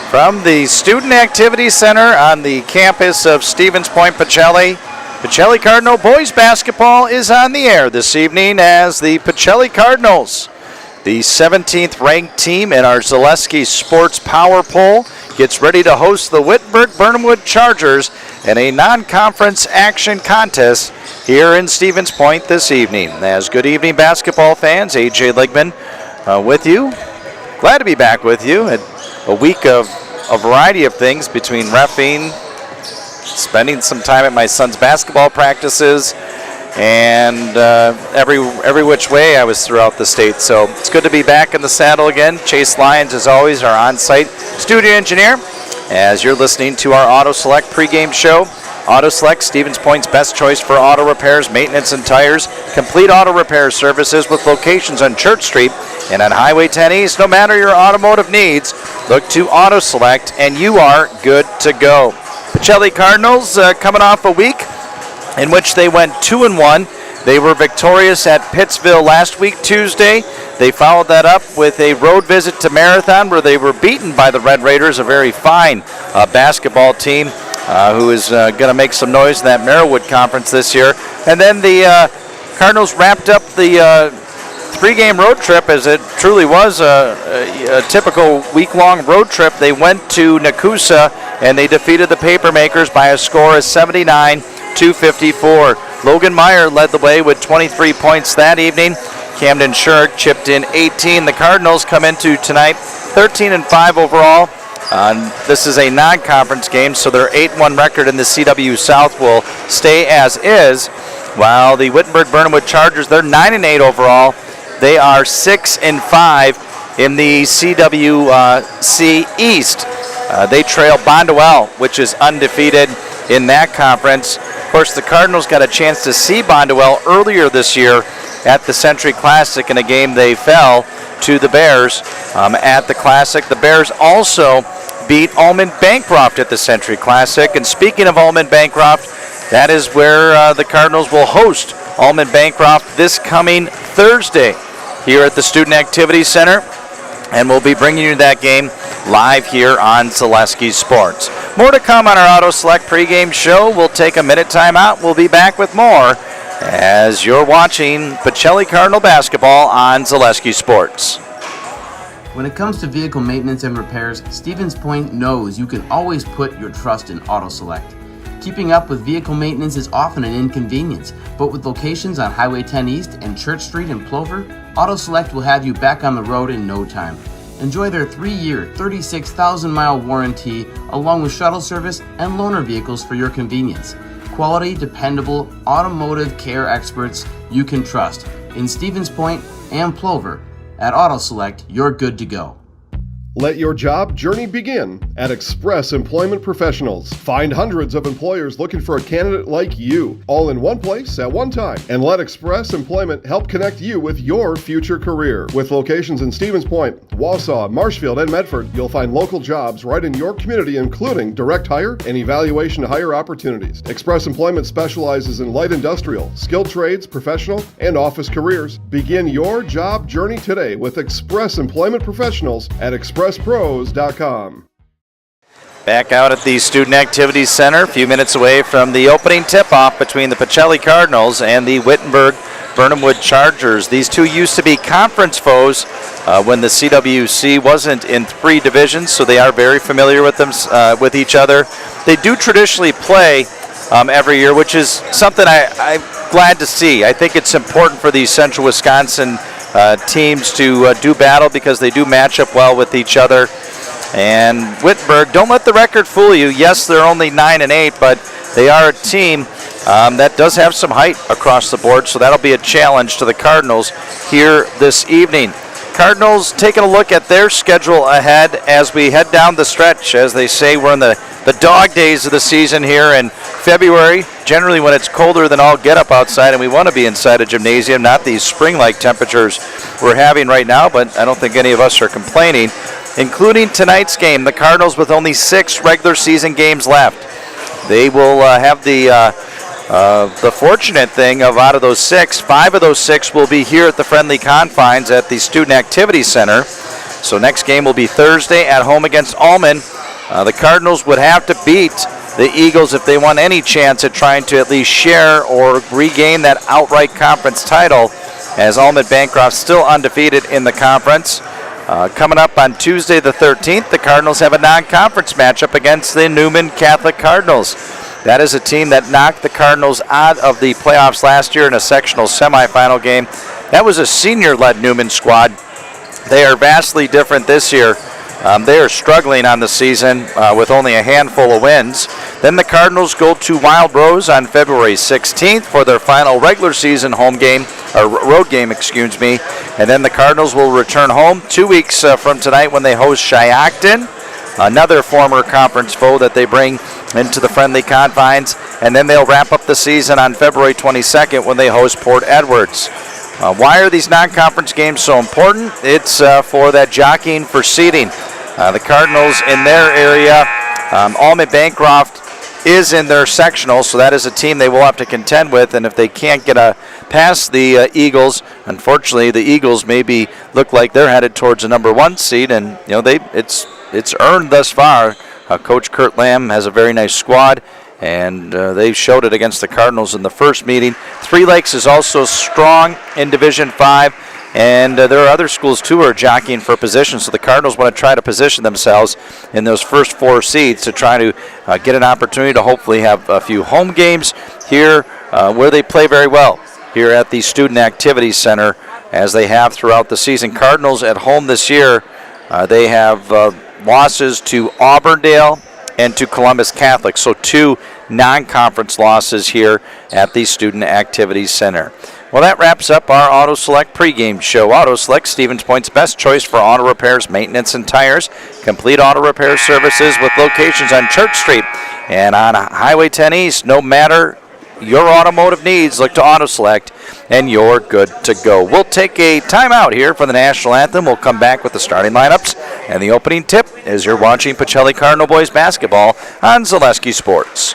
From the Student Activity Center on the campus of Stevens Point, Pacelli, Pacelli Cardinal boys basketball is on the air this evening as the Pacelli Cardinals, the 17th ranked team in our Zaleski Sports Power Poll, gets ready to host the Wittenberg-Birnamwood Chargers in a non-conference action contest here in Stevens Point this evening. As good evening basketball fans, AJ Ligman with you. Glad to be back with you. A week of a variety of things between reffing, spending some time at my son's basketball practices, and every which way I was throughout the state. So it's good to be back in the saddle again. Chase Lyons, as always, our on-site studio engineer, as you're listening to our Auto Select pregame show. Auto Select, Stevens Point's best choice for auto repairs, maintenance, and tires. Complete auto repair services with locations on Church Street and on Highway 10 East. No matter your automotive needs, look to Auto Select, and you are good to go. Pacelli Cardinals coming off a week in which they went 2-1. They were victorious at Pittsville last week, Tuesday. They followed that up with a road visit to Marathon where they were beaten by the Red Raiders, a very fine basketball team who is going to make some noise in that Merrillwood Conference this year. And then the Cardinals wrapped up the three-game road trip, as it truly was a typical week-long road trip. They went to Nakusa and they defeated the Papermakers by a score of 79-54. Logan Meyer led the way with 23 points that evening. Camden Shirk chipped in 18. The Cardinals come into tonight 13-5 overall. This is a non-conference game, so their 8-1 record in the CW South will stay as is, while the Wittenberg-Birnamwood Chargers, they're 9-8 overall. They are 6-5 in the CWC East. They trail Bondwell, which is undefeated in that conference. Of course, the Cardinals got a chance to see Bondwell earlier this year at the Century Classic in a game they fell to the Bears at the Classic. The Bears also beat Almond Bancroft at the Century Classic. And speaking of Almond Bancroft, that is where the Cardinals will host Almond Bancroft this coming Thursday here at the Student Activity Center. And we'll be bringing you that game live here on Zaleski Sports. More to come on our Auto Select pregame show. We'll take a minute time out. We'll be back with more as you're watching Pacelli Cardinal basketball on Zaleski Sports. When it comes to vehicle maintenance and repairs, Stevens Point knows you can always put your trust in Auto Select. Keeping up with vehicle maintenance is often an inconvenience, but with locations on Highway 10 East and Church Street in Plover, Auto Select will have you back on the road in no time. Enjoy their 3-year, 36,000-mile warranty along with shuttle service and loaner vehicles for your convenience. Quality, dependable, automotive care experts you can trust. In Stevens Point and Plover, at Auto Select, you're good to go. Let your job journey begin at Express Employment Professionals. Find hundreds of employers looking for a candidate like you, all in one place at one time. And let Express Employment help connect you with your future career. With locations in Stevens Point, Wausau, Marshfield, and Medford, you'll find local jobs right in your community, including direct hire and evaluation to hire opportunities. Express Employment specializes in light industrial, skilled trades, professional, and office careers. Begin your job journey today with Express Employment Professionals at expresspros.com. Back out at the Student Activity Center, a few minutes away from the opening tip-off between the Pacelli Cardinals and the Wittenberg-Birnamwood Chargers. These two used to be conference foes when the CWC wasn't in 3 divisions, so they are very familiar with them, with each other. They do traditionally play every year, which is something I'm glad to see. I think it's important for these Central Wisconsin teams to do battle because they do match up well with each other. And Wittenberg, don't let the record fool you. Yes, they're only 9-8, but they are a team that does have some height across the board, so that'll be a challenge to the Cardinals here this evening. Cardinals taking a look at their schedule ahead as we head down the stretch. As they say, we're in the dog days of the season here in February, generally when it's colder than all get up outside, and we want to be inside a gymnasium, not these spring-like temperatures we're having right now, but I don't think any of us are complaining. Including tonight's game, the Cardinals with only 6 regular season games left. They will have the fortunate thing of out of those 6, 5 of those 6 will be here at the friendly confines at the Student Activity Center. So next game will be Thursday at home against Almond. The Cardinals would have to beat the Eagles if they want any chance at trying to at least share or regain that outright conference title, as Almond Bancroft's still undefeated in the conference. Coming up on Tuesday the 13th, the Cardinals have a non-conference matchup against the Newman Catholic Cardinals. That is a team that knocked the Cardinals out of the playoffs last year in a sectional semifinal game. That was a senior-led Newman squad. They are vastly different this year. They are struggling on the season with only a handful of wins. Then the Cardinals go to Wild Rose on February 16th for their final regular season road game, and then the Cardinals will return home 2 weeks from tonight when they host Shiocton, another former conference foe that they bring into the friendly confines, and then they'll wrap up the season on February 22nd when they host Port Edwards. Why are these non-conference games so important? It's for that jockeying for seeding. The Cardinals in their area, Almond Bancroft is in their sectional, so that is a team they will have to contend with, and if they can't get past the Eagles, unfortunately the Eagles maybe look like they're headed towards a number 1 seed, and it's earned thus far. Coach Kurt Lamb has a very nice squad, and they showed it against the Cardinals in the first meeting. Three Lakes is also strong in Division 5, and there are other schools too who are jockeying for position, so the Cardinals want to try to position themselves in those first 4 seeds to try to get an opportunity to hopefully have a few home games here where they play very well here at the Student Activities Center, as they have throughout the season. Cardinals at home this year, they have losses to Auburndale and to Columbus Catholic, so 2 non-conference losses here at the Student Activities Center. Well, that wraps up our Auto Select pregame show. Auto Select, Stevens Point's best choice for auto repairs, maintenance, and tires. Complete auto repair services with locations on Church Street and on Highway 10 East. No matter your automotive needs, look to Auto Select, and you're good to go. We'll take a timeout here for the national anthem. We'll come back with the starting lineups and the opening tip as you're watching Pacelli Cardinal boys basketball on Zaleski Sports.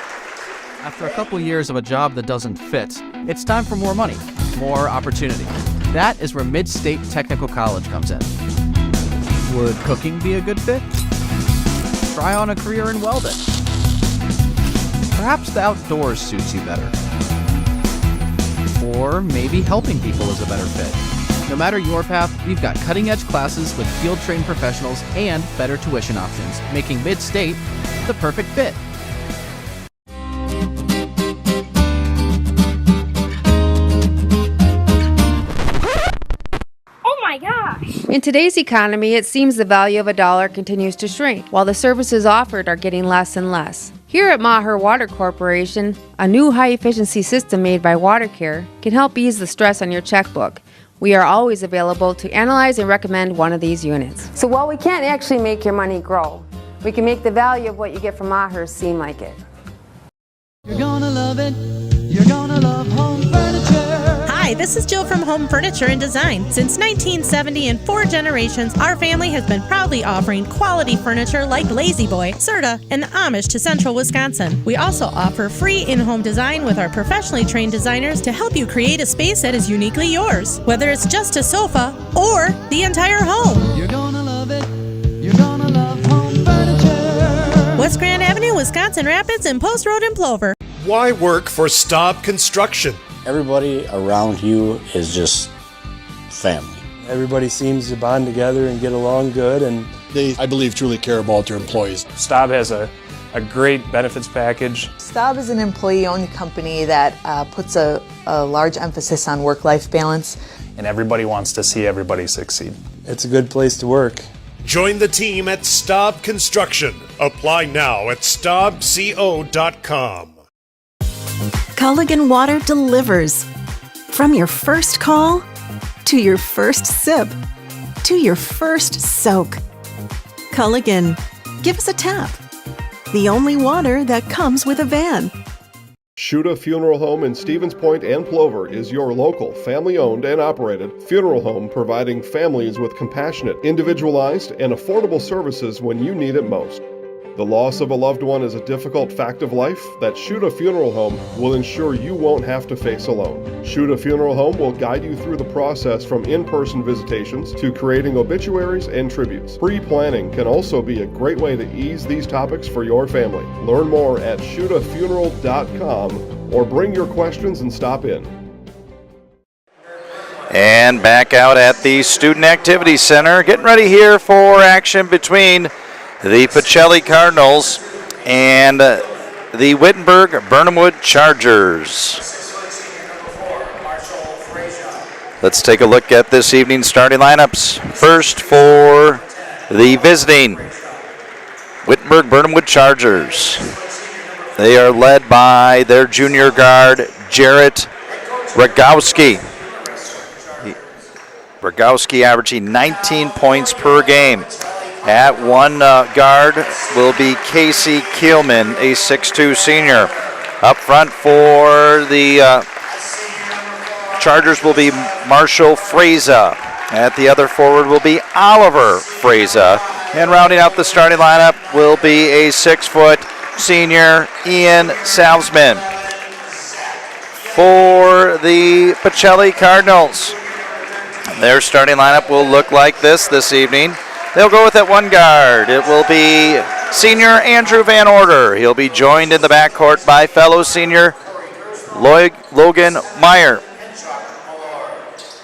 After a couple years of a job that doesn't fit, it's time for more money, more opportunity. That is where Mid-State Technical College comes in. Would cooking be a good fit? Try on a career in welding. Perhaps the outdoors suits you better. Or maybe helping people is a better fit. No matter your path, we've got cutting-edge classes with field-trained professionals and better tuition options, making Mid-State the perfect fit. In today's economy, it seems the value of a dollar continues to shrink, while the services offered are getting less and less. Here at Maher Water Corporation, a new high-efficiency system made by WaterCare can help ease the stress on your checkbook. We are always available to analyze and recommend one of these units. So while we can't actually make your money grow, we can make the value of what you get from Maher seem like it. You're gonna love it. You're gonna love home furniture. Hi, this is Jill from Home Furniture and Design. Since 1970 and 4 generations, our family has been proudly offering quality furniture like Lazy Boy, Serta, and Amish to Central Wisconsin. We also offer free in-home design with our professionally trained designers to help you create a space that is uniquely yours, whether it's just a sofa or the entire home. You're gonna love it. You're gonna love home furniture. West Grand Avenue, Wisconsin Rapids, and Post Road in Plover. Why work for Staub Construction? Everybody around you is just family. Everybody seems to bond together and get along good, and They, I believe, truly care about their employees. Staub has a great benefits package. Staub is an employee-owned company that puts a large emphasis on work-life balance. And everybody wants to see everybody succeed. It's a good place to work. Join the team at Staub Construction. Apply now at staubco.com. Culligan Water delivers. From your first call, to your first sip, to your first soak. Culligan, give us a tap. The only water that comes with a van. Shuda Funeral Home in Stevens Point and Plover is your local, family-owned and operated funeral home providing families with compassionate, individualized, and affordable services when you need it most. The loss of a loved one is a difficult fact of life that Shuta Funeral Home will ensure you won't have to face alone. Shuta Funeral Home will guide you through the process from in-person visitations to creating obituaries and tributes. Pre-planning can also be a great way to ease these topics for your family. Learn more at shutafuneral.com or bring your questions and stop in. And back out at the Student Activity Center, getting ready here for action between the Pacelli Cardinals and the Wittenberg-Birnamwood Chargers. Let's take a look at this evening's starting lineups. First for the visiting Wittenberg-Birnamwood Chargers. They are led by their junior guard, Jarrett Rogowski. Rogowski averaging 19 points per game. At one guard will be Casey Kielman, a 6'2 senior. Up front for the Chargers will be Marshall Freza. At the other forward will be Oliver Freza. And rounding out the starting lineup will be a 6' senior Ian Salzman. For the Pacelli Cardinals, their starting lineup will look like this evening. They'll go with at one guard. It will be senior Andrew Van Order. He'll be joined in the backcourt by fellow senior Logan Meyer.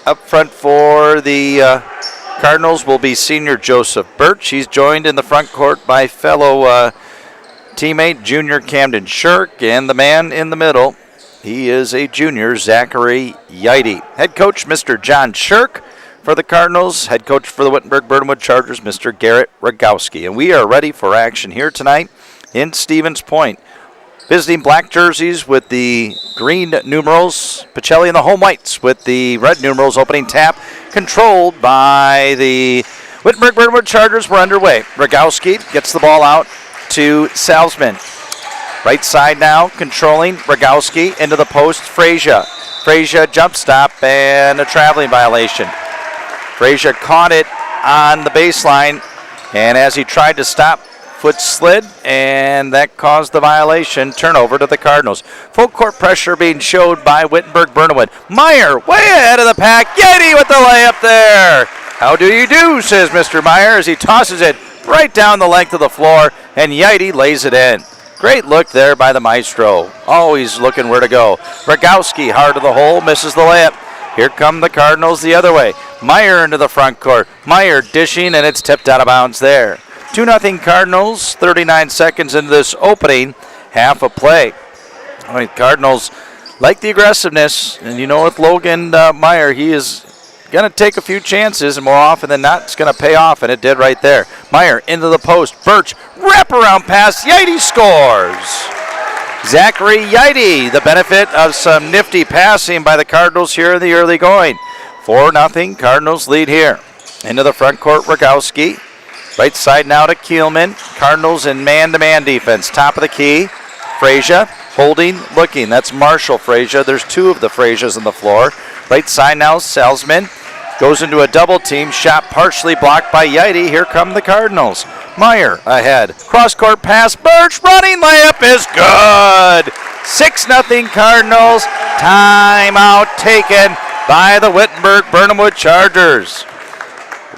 Up front for the Cardinals will be senior Joseph Birch. He's joined in the front court by fellow teammate junior Camden Shirk. And the man in the middle, he is a junior, Zachary Yeide. Head coach, Mr. John Shirk. For the Cardinals, head coach for the Wittenberg-Birnamwood Chargers, Mr. Garrett Rogowski. And we are ready for action here tonight in Stevens Point. Visiting black jerseys with the green numerals, Pacelli and the home whites with the red numerals. Opening tap controlled by the Wittenberg-Birnamwood Chargers. We're underway. Rogowski gets the ball out to Salzman. Right side now, controlling Rogowski into the post, Freza. Freza jump stop and a traveling violation. Freza caught it on the baseline, and as he tried to stop, foot slid, and that caused the violation. Turnover to the Cardinals. Full court pressure being showed by Wittenberg-Birnamwood. Meyer way ahead of the pack. Yeide with the layup there. How do you do, says Mr. Meyer as he tosses it right down the length of the floor, and Yeide lays it in. Great look there by the maestro. Always looking where to go. Rogowski hard to the hole, misses the layup. Here come the Cardinals the other way. Meyer into the front court. Meyer dishing, and it's tipped out of bounds there. 2-0 Cardinals, 39 seconds into this opening half of play. All right, Cardinals like the aggressiveness, and you know with Logan Meyer, he is going to take a few chances, and more often than not, it's going to pay off, and it did right there. Meyer into the post. Birch, wraparound pass. Yeide scores. Zachary Yeide, the benefit of some nifty passing by the Cardinals here in the early going. 4-0 Cardinals lead here. Into the front court, Rogowski. Right side now to Kielman. Cardinals in man-to-man defense. Top of the key, Freza. Holding, looking. That's Marshall Freza. There's two of the Frezas on the floor. Right side now, Salzman. Goes into a double team. Shot partially blocked by Yeide. Here come the Cardinals. Meyer ahead. Cross-court pass. Birch running. Layup is good. 6-0 Cardinals. Timeout taken by the Wittenberg-Birnamwood Chargers.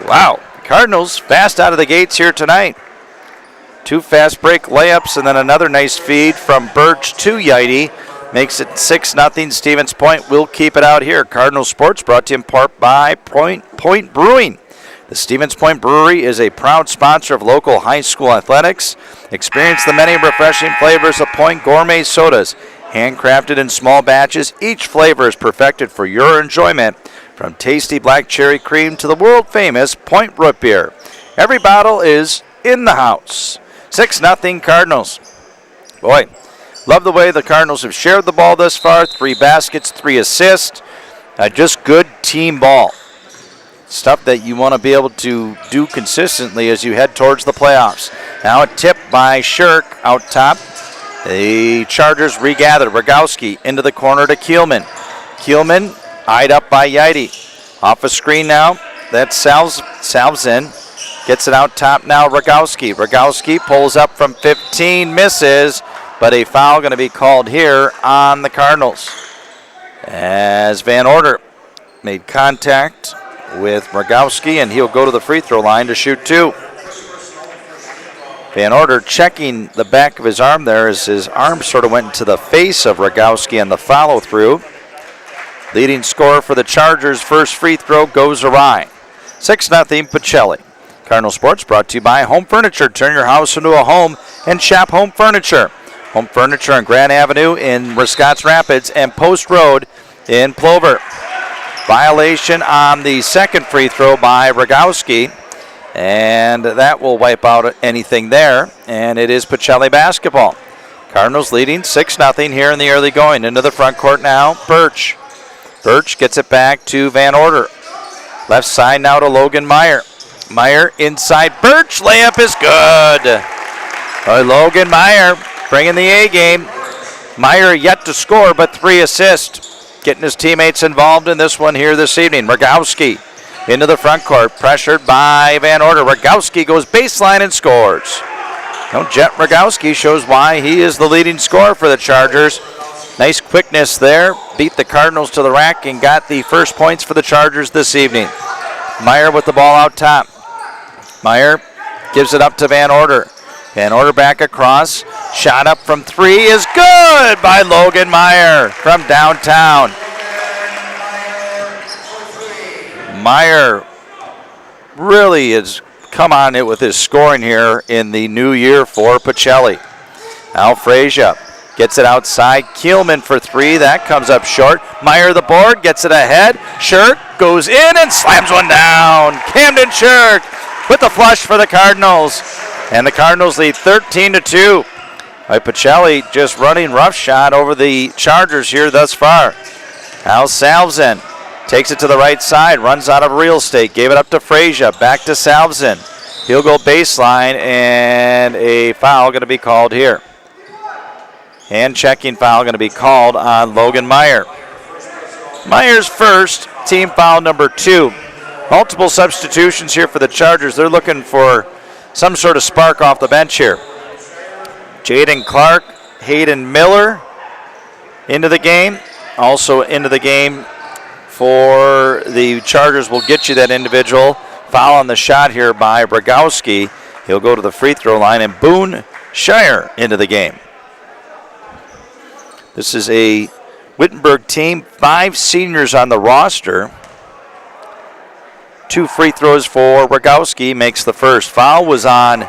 Wow. Cardinals fast out of the gates here tonight. Two fast break layups and then another nice feed from Birch to Yeide. Makes it 6-0. Stevens Point will keep it out here. Cardinal Sports brought to you in part by Point Brewing. The Stevens Point Brewery is a proud sponsor of local high school athletics. Experience the many refreshing flavors of Point Gourmet sodas. Handcrafted in small batches, each flavor is perfected for your enjoyment. From tasty black cherry cream to the world-famous Point Root Beer. Every bottle is in the house. 6-0 Cardinals. Boy, love the way the Cardinals have shared the ball thus far. 3 baskets, 3 assists. Just good team ball. Stuff that you want to be able to do consistently as you head towards the playoffs. Now a tip by Shirk out top. The Chargers regather. Rogowski into the corner to Kielman. Kielman eyed up by Yeide. Off a screen now. That's Salzin. Gets it out top now, Rogowski. Rogowski pulls up from 15, misses, but a foul going to be called here on the Cardinals, as Van Order made contact with Rogowski, and he'll go to the free throw line to shoot 2. Van Order checking the back of his arm there as his arm sort of went into the face of Rogowski on the follow through. Leading scorer for the Chargers, first free throw goes awry. 6-0 Pacelli. Cardinal Sports brought to you by Home Furniture. Turn your house into a home and shop Home Furniture. Home Furniture on Grand Avenue in Scotts Rapids and Post Road in Plover. Violation on the second free throw by Rogowski, and that will wipe out anything there, and it is Pacelli basketball. Cardinals leading 6-0 here in the early going. Into the front court now, Birch. Birch gets it back to Van Order. Left side now to Logan Meyer. Meyer inside Birch. Layup is good. Logan Meyer bringing the A game. Meyer yet to score, but 3 assists. Getting his teammates involved in this one here this evening. Rogowski into the front court, pressured by Van Order. Rogowski goes baseline and scores. Jet Rogowski shows why he is the leading scorer for the Chargers. Nice quickness there. Beat the Cardinals to the rack and got the first points for the Chargers this evening. Meyer with the ball out top. Meyer gives it up to Van Order. Van Order back across. Shot up from 3 is good by Logan Meyer from downtown. Meyer really has come on it with his scoring here in the new year for Pacelli. Al Frazier gets it outside. Kielman for 3. That comes up short. Meyer the board, gets it ahead. Shirk goes in and slams one down. Camden Shirk with the flush for the Cardinals. And the Cardinals lead 13-2. Pacelli just running roughshod over the Chargers here thus far. Al Salvesen takes it to the right side, runs out of real estate, gave it up to Frazier, back to Salvesen. He'll go baseline, and a foul going to be called here. Hand-checking foul going to be called on Logan Meyer. Meyer's first, team foul number 2. Multiple substitutions here for the Chargers. They're looking for some sort of spark off the bench here. Jaden Clark, Hayden Miller into the game. Also into the game for the Chargers will get you that individual. Foul on the shot here by Rogowski. He'll go to the free throw line, and Boone Shire into the game. This is a Wittenberg team, 5 seniors on the roster. 2 free throws for Rogowski, makes the first. Foul was on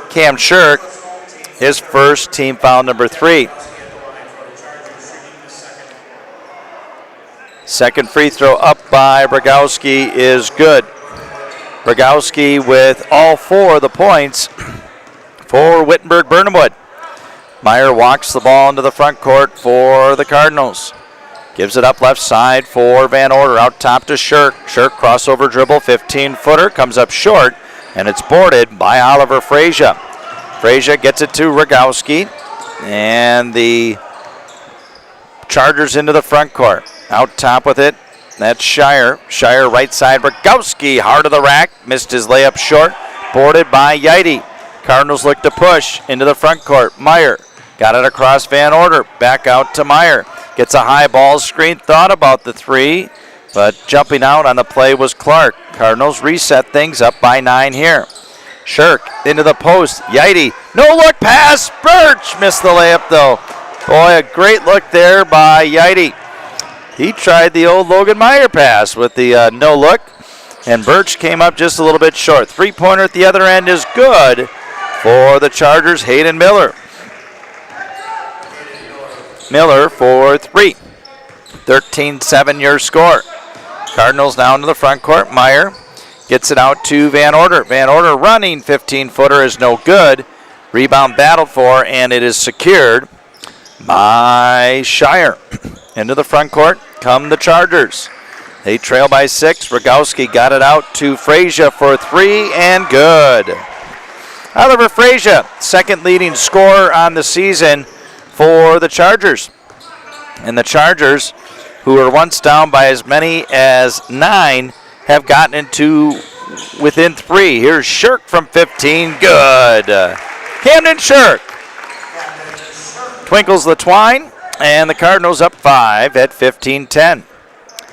Cam Shirk, his first, team foul number 3. Second free throw up by Rogowski is good. Rogowski with all 4 of the points for Wittenberg-Birnamwood. Meyer walks the ball into the front court for the Cardinals. Gives it up left side for Van Order. Out top to Shirk. Shirk crossover dribble, 15-footer, comes up short, and it's boarded by Oliver Frazier. Frazier gets it to Rogowski, and the Chargers into the front court. Out top with it, that's Shire. Shire right side, Rogowski, hard of the rack, missed his layup short, boarded by Yidy. Cardinals look to push into the front court. Meyer got it across Van Order, back out to Meyer. Gets a high ball screen, thought about the 3, but jumping out on the play was Clark. Cardinals reset things up by 9 here. Shirk into the post, Yidy, no look pass, Birch missed the layup though. Boy, a great look there by Yidy. He tried the old Logan Meyer pass with the no look, and Birch came up just a little bit short. 3-pointer at the other end is good for the Chargers, Hayden Miller. Miller for 3. 13-7 your score. Cardinals now into the front court. Meyer gets it out to Van Order. Van Order running, 15-footer is no good. Rebound battled for, and it is secured by Shire. Into the front court come the Chargers. They trail by 6. Rogowski got it out to Frazier for 3, and good. Oliver Frazier, second leading scorer on the season for the Chargers. And the Chargers, who were once down by as many as 9, have gotten into within 3. Here's Shirk from 15. Good. Camden Shirk twinkles the twine, and the Cardinals up 5 at 15-10.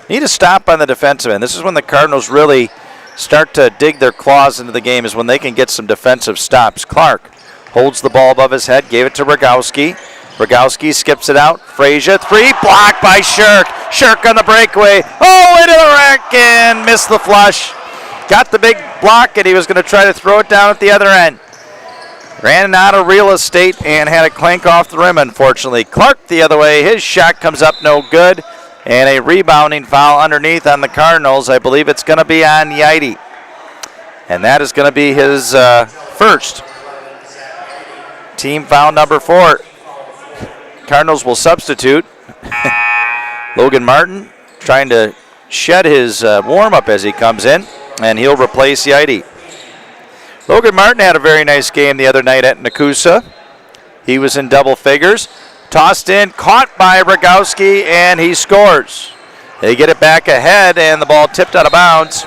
Need a stop on the defensive end. This is when the Cardinals really start to dig their claws into the game, is when they can get some defensive stops. Clark holds the ball above his head, gave it to Rogowski. Rogowski skips it out. Frazier, 3, blocked by Shirk. Shirk on the breakaway. Oh, into the rack and missed the flush. Got the big block, and he was going to try to throw it down at the other end. Ran out of real estate and had it clank off the rim, unfortunately. Clark the other way. His shot comes up no good. And a rebounding foul underneath on the Cardinals. I believe it's going to be on Yaite. And that is going to be his first. Team foul number 4. Cardinals will substitute. Logan Martin trying to shed his warm-up as he comes in, and he'll replace Yaite. Logan Martin had a very nice game the other night at Nakusa. He was in double figures. Tossed in, caught by Rogowski, and he scores. They get it back ahead, and the ball tipped out of bounds,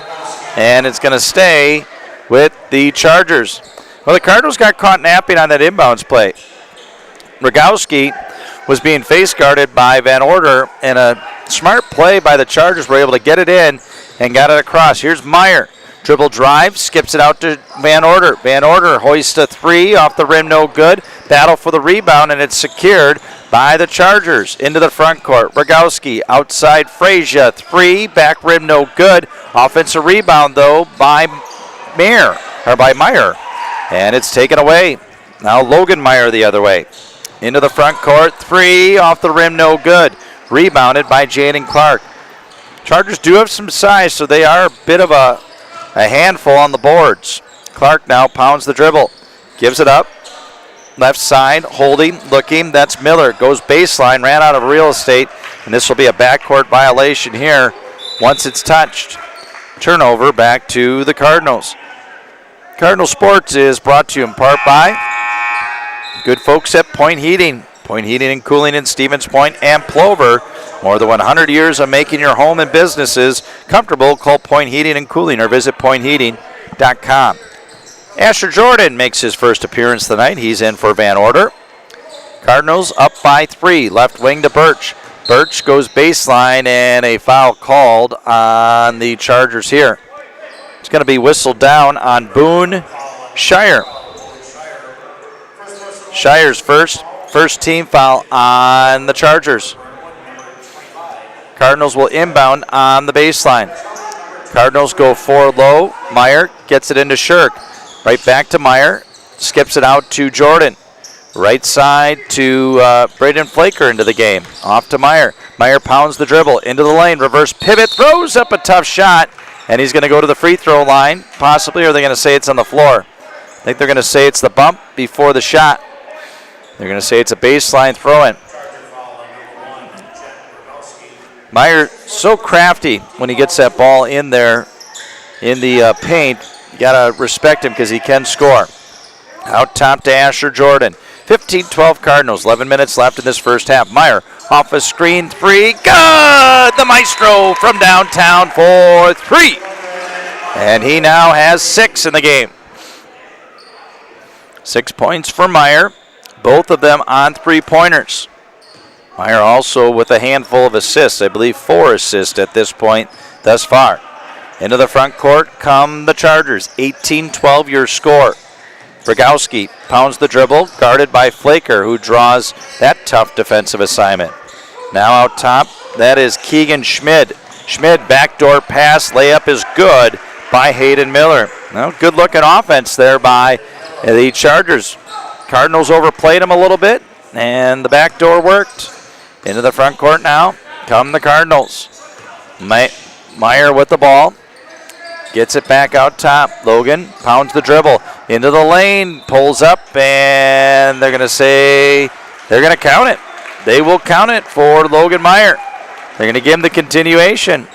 and it's going to stay with the Chargers. Well, the Cardinals got caught napping on that inbounds play. Rogowski was being face guarded by Van Order, and a smart play by the Chargers were able to get it in and got it across. Here's Meyer. Dribble drive, skips it out to Van Order. Van Order hoists a 3 off the rim, no good. Battle for the rebound, and it's secured by the Chargers. Into the front court. Rogowski outside Frazier, 3, back rim, no good. Offensive rebound, though, by Meyer. And it's taken away. Now Logan Meyer the other way. Into the front court, 3, off the rim, no good. Rebounded by Jaden Clark. Chargers do have some size, so they are a bit of a handful on the boards. Clark now pounds the dribble. Gives it up. Left side, holding, looking. That's Miller. Goes baseline, ran out of real estate, and this will be a backcourt violation here once it's touched. Turnover back to the Cardinals. Cardinal Sports is brought to you in part by good folks at Point Heating. Point Heating and Cooling in Stevens Point and Plover. More than 100 years of making your home and businesses comfortable. Call Point Heating and Cooling or visit pointheating.com. Asher Jordan makes his first appearance tonight. He's in for Van Order. Cardinals up by 3. Left wing to Birch. Birch goes baseline, and a foul called on the Chargers here. It's going to be whistled down on Boone Shire. Shire's first team foul on the Chargers. Cardinals will inbound on the baseline. Cardinals go 4 low. Meyer gets it into Shirk. Right back to Meyer. Skips it out to Jordan. Right side to Braden Flaker into the game. Off to Meyer. Meyer pounds the dribble into the lane. Reverse pivot. Throws up a tough shot. And he's going to go to the free throw line. Possibly, or are they going to say it's on the floor? I think they're going to say it's the bump before the shot. They're going to say it's a baseline throw-in. Meyer so crafty when he gets that ball in there in the paint. You got to respect him because he can score. Out top to Asher Jordan. 15-12 Cardinals. 11 minutes left in this first half. Meyer off a screen 3. Good! The Maestro from downtown for 3. And he now has 6 in the game. 6 points for Meyer. Both of them on 3-pointers. Meyer also with a handful of assists. I believe 4 assists at this point thus far. Into the front court come the Chargers. 18-12 your score. Rogowski pounds the dribble, guarded by Flaker, who draws that tough defensive assignment. Now out top, that is Keegan Schmid. Schmid backdoor pass, layup is good by Hayden Miller. Well, good looking offense there by the Chargers. Cardinals overplayed him a little bit, and the back door worked. Into the front court now come the Cardinals. Meyer with the ball. Gets it back out top. Logan pounds the dribble. Into the lane. Pulls up, and they're going to say they're going to count it. They will count it for Logan Meyer. They're going to give him the continuation.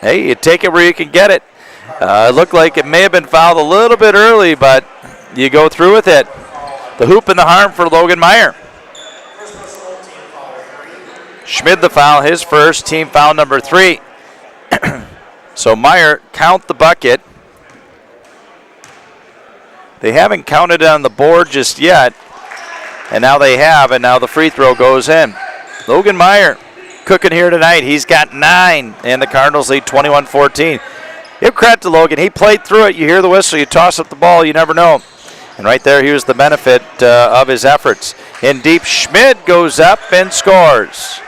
Hey, you take it where you can get it. It looked like it may have been fouled a little bit early, but you go through with it. The hoop and the harm for Logan Meyer. Schmid the foul, his first, team foul number 3. So Meyer count the bucket They haven't counted it on the board just yet, and now they have, and now the free throw goes in. Logan Meyer cooking here tonight. He's got 9, and the Cardinals lead 21-14. Give credit to Logan. He played through it. You hear the whistle. You toss up the ball. You never know. And right there, here's the benefit of his efforts. In deep, Schmid goes up and scores.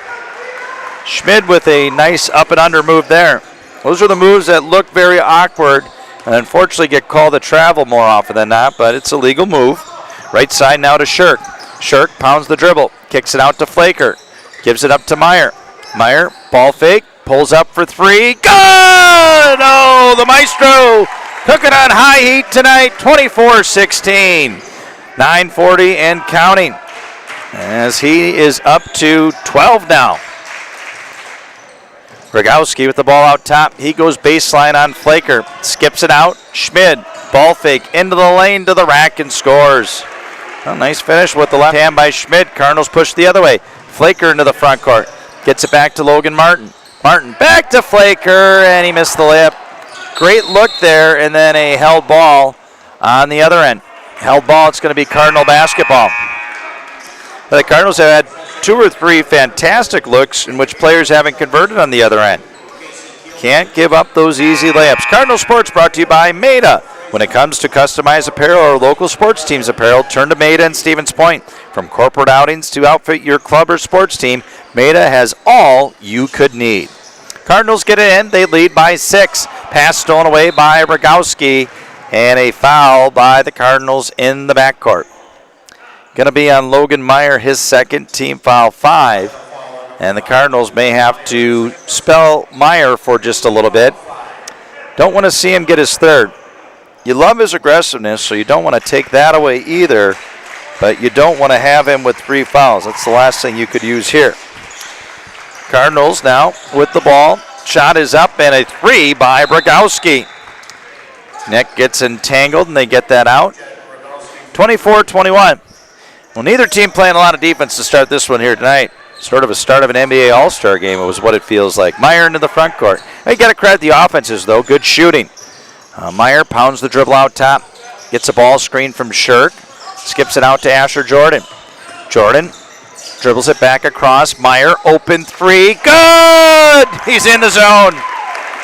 Schmid with a nice up and under move there. Those are the moves that look very awkward and unfortunately get called to travel more often than not, but it's a legal move. Right side now to Shirk. Shirk pounds the dribble, kicks it out to Flaker, gives it up to Meyer. Meyer, ball fake, pulls up for 3. Good! Oh, the Maestro cooking on high heat tonight, 24-16. 9:40 and counting as he is up to 12 now. Rogowski with the ball out top. He goes baseline on Flaker. Skips it out. Schmid, ball fake into the lane to the rack and scores. A nice finish with the left hand by Schmid. Cardinals push the other way. Flaker into the front court. Gets it back to Logan Martin. Martin back to Flaker, and he missed the layup. Great look there, and then a held ball on the other end. Held ball, it's going to be Cardinal basketball. The Cardinals have had 2 or 3 fantastic looks in which players haven't converted on the other end. Can't give up those easy layups. Cardinal Sports brought to you by Maida. When it comes to customized apparel or local sports teams apparel, turn to Maida and Stevens Point. From corporate outings to outfit your club or sports team, Maida has all you could need. Cardinals get it in. They lead by 6. Pass stolen away by Rogowski, and a foul by the Cardinals in the backcourt. Going to be on Logan Meyer, his second, team foul 5. And the Cardinals may have to spell Meyer for just a little bit. Don't want to see him get his third. You love his aggressiveness, so you don't want to take that away either, but you don't want to have him with 3 fouls. That's the last thing you could use here. Cardinals now with the ball. Shot is up, and a 3 by Rogowski. Neck gets entangled, and they get that out. 24-21. Well, neither team playing a lot of defense to start this one here tonight. Sort of a start of an NBA All-Star game, it was what it feels like. Meyer into the front court. You got to credit the offenses, though. Good shooting. Meyer pounds the dribble out top. Gets a ball screen from Shirk. Skips it out to Asher Jordan. Jordan dribbles it back across. Meyer, open 3. Good! He's in the zone.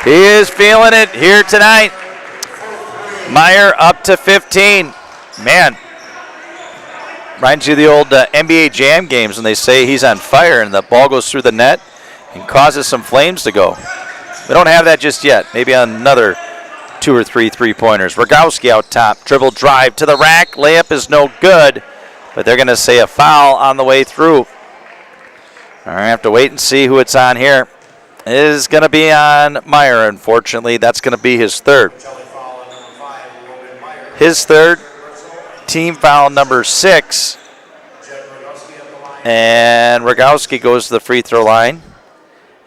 He is feeling it here tonight. Meyer up to 15. Man, reminds you of the old NBA Jam games when they say he's on fire and the ball goes through the net and causes some flames to go. We don't have that just yet. Maybe on another 2 or 3 3-pointers. Rogowski out top. Dribble drive to the rack. Layup is no good, but they're going to say a foul on the way through. All right, I have to wait and see who it's on here. It is going to be on Meyer, unfortunately. That's going to be his third. His third. Team foul number 6. And Rogowski goes to the free throw line.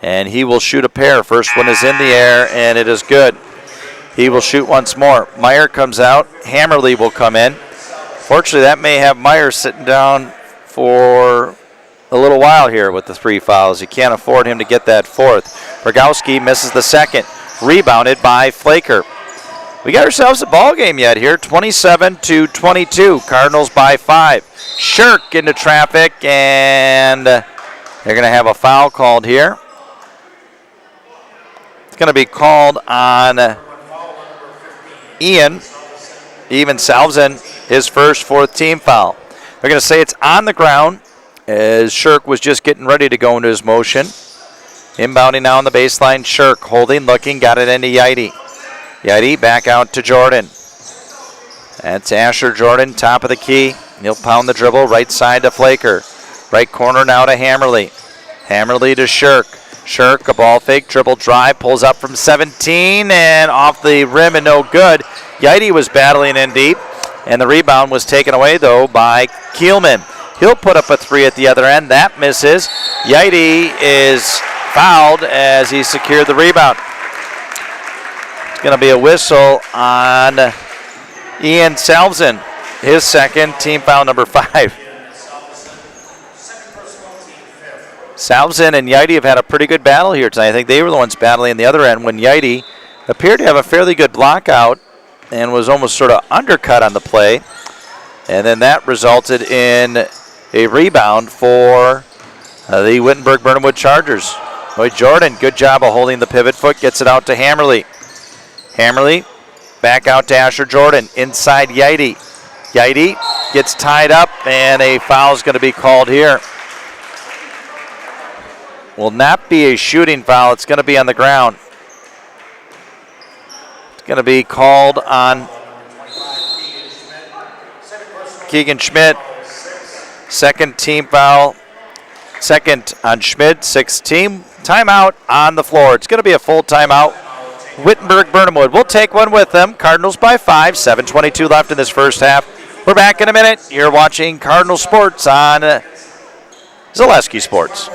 And he will shoot a pair. First one is in the air, and it is good. He will shoot once more. Meyer comes out. Hammerly will come in. Fortunately, that may have Meyer sitting down for a little while here with the 3 fouls. You can't afford him to get that 4th. Rogowski misses the 2nd. Rebounded by Flaker. We got ourselves a ball game yet here. 27-22. Cardinals by 5. Shirk into traffic, and they're going to have a foul called here. It's going to be called on Ian Salvesen, his first 4th team foul. They're going to say it's on the ground as Shirk was just getting ready to go into his motion. Inbounding now on the baseline. Shirk holding, looking, got it into Yaite. Yaite back out to Jordan. That's Asher Jordan, top of the key. He'll pound the dribble, right side to Flaker. Right corner now to Hammerly. Hammerly to Shirk. Shirk, a ball fake, dribble drive, pulls up from 17, and off the rim and no good. Yaite was battling in deep, and the rebound was taken away, though, by Kielman. He'll put up a 3 at the other end. That misses. Yaite is fouled as he secured the rebound. It's going to be a whistle on Ian Salvesen, his second, team foul number 5. Salvesen and Yaite have had a pretty good battle here tonight. I think they were the ones battling the other end when Yaite appeared to have a fairly good block out and was almost sort of undercut on the play. And then that resulted in a rebound for the Wittenberg-Birnamwood Chargers. Lloyd Jordan, good job of holding the pivot foot, gets it out to Hammerly. Hammerly back out to Asher Jordan, inside Yidy. Yidy gets tied up, and a foul is going to be called here. Will not be a shooting foul, it's going to be on the ground. It's going to be called on Keegan Schmidt. Second team foul. Second on Schmidt, sixth team. Timeout on the floor. It's going to be a full timeout. Wittenberg-Birnamwood will take one with them. Cardinals by 5, 7:22 left in this first half. We're back in a minute. You're watching Cardinal Sports on Zaleski Sports.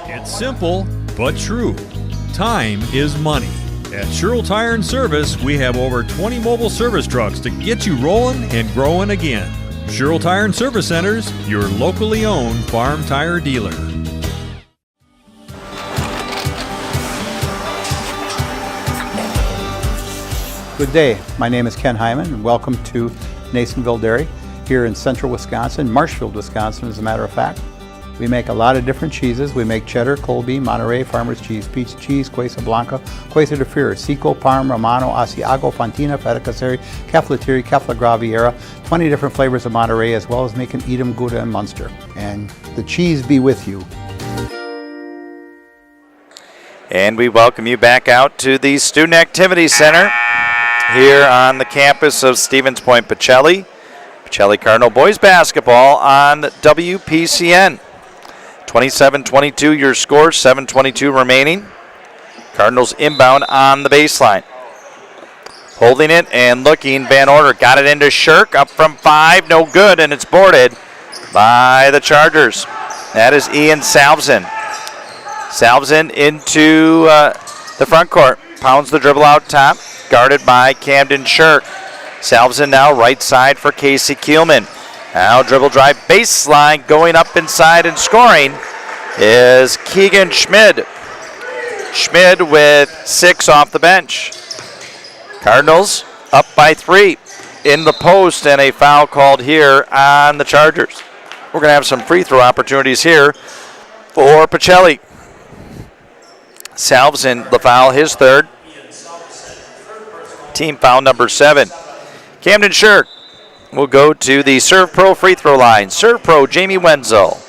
It's simple, but true. Time is money. At Sherrill Tire and Service, we have over 20 mobile service trucks to get you rolling and growing again. Sherrill Tire and Service Centers, your locally owned farm tire dealer. Good day. My name is Ken Hyman, and welcome to Nasonville Dairy here in central Wisconsin, Marshfield, Wisconsin, as a matter of fact. We make a lot of different cheeses. We make cheddar, Colby, Monterey, Farmer's Cheese, Peach Cheese, Quesa Blanca, Quesa de Fear, Seco, Parm, Romano, Asiago, Fontina, Feta Caseri, Caflateri, Cafla Graviera, 20 different flavors of Monterey, as well as making Edam, Gouda, and Munster. And the cheese be with you. And we welcome you back out to the Student Activity Center here on the campus of Stevens Point Pacelli. Pacelli Cardinal boys basketball on WPCN. 27-22 your score, 7:22 remaining. Cardinals inbound on the baseline. Holding it and looking, Van Order got it into Shirk, up from 5, no good, and it's boarded by the Chargers. That is Ian Salvesen. Salvesen into the front court, pounds the dribble out top, guarded by Camden Shirk. Salvesen now right side for Casey Keelman. Now dribble drive baseline, going up inside and scoring is Keegan Schmid. Schmid with 6 off the bench. Cardinals up by 3 in the post, and a foul called here on the Chargers. We're going to have some free throw opportunities here for Pacelli. Salvesen, the foul, his third. Team foul number 7. Camden Shirk will go to the Serve Pro free throw line. Serve Pro, Jamie Wenzel.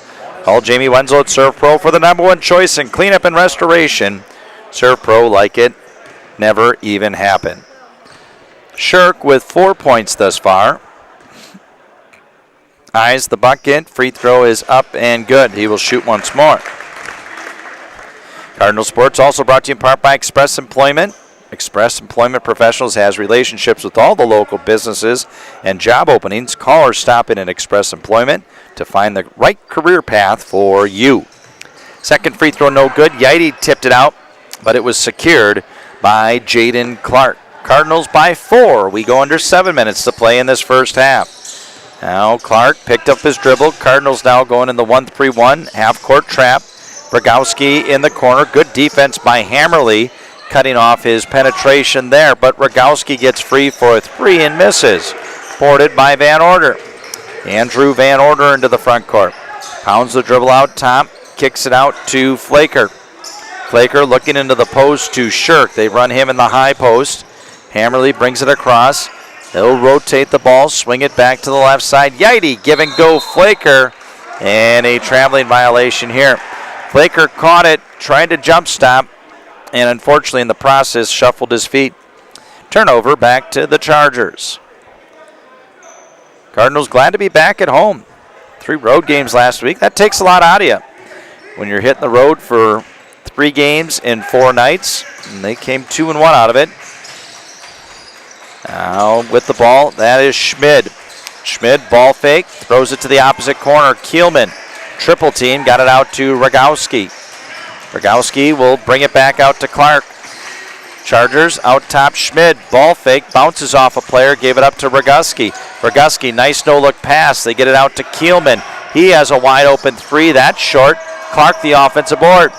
Call Jamie Wenzel at Serve Pro for the #1 choice in cleanup and restoration. Serve Pro like it never even happened. Shirk with 4 points thus far. Eyes the bucket. Free throw is up and good. He will shoot once more. Cardinal Sports also brought to you in part by Express Employment. Express Employment Professionals has relationships with all the local businesses and job openings. Call or stop in at Express Employment to find the right career path for you. Second free throw no good. Yidy tipped it out, but it was secured by Jaden Clark. Cardinals by 4. We go under 7 minutes to play in this first half. Now Clark picked up his dribble. Cardinals now going in the 1-3-1 half-court trap. Rogowski in the corner. Good defense by Hammerly, cutting off his penetration there, but Rogowski gets free for a 3 and misses. Boarded by Van Order. Andrew Van Order into the front court. Pounds the dribble out top, kicks it out to Flaker. Flaker looking into the post to Shirk. They run him in the high post. Hammerly brings it across. They'll rotate the ball, swing it back to the left side. Yidy, give and go Flaker, and a traveling violation here. Flaker caught it, tried to jump stop, and unfortunately in the process shuffled his feet. Turnover back to the Chargers. Cardinals glad to be back at home. 3 road games last week. That takes a lot out of you when you're hitting the road for 3 games in 4 nights, and they came 2-1 out of it. Now with the ball, that is Schmid. Schmid, ball fake, throws it to the opposite corner. Keelman, triple team, got it out to Rogowski. Rogowski will bring it back out to Clark. Chargers out top, Schmid, ball fake, bounces off a player, gave it up to Rogowski. Rogowski, nice no-look pass. They get it out to Keelman. He has a wide open 3, that's short. Clark the offensive board.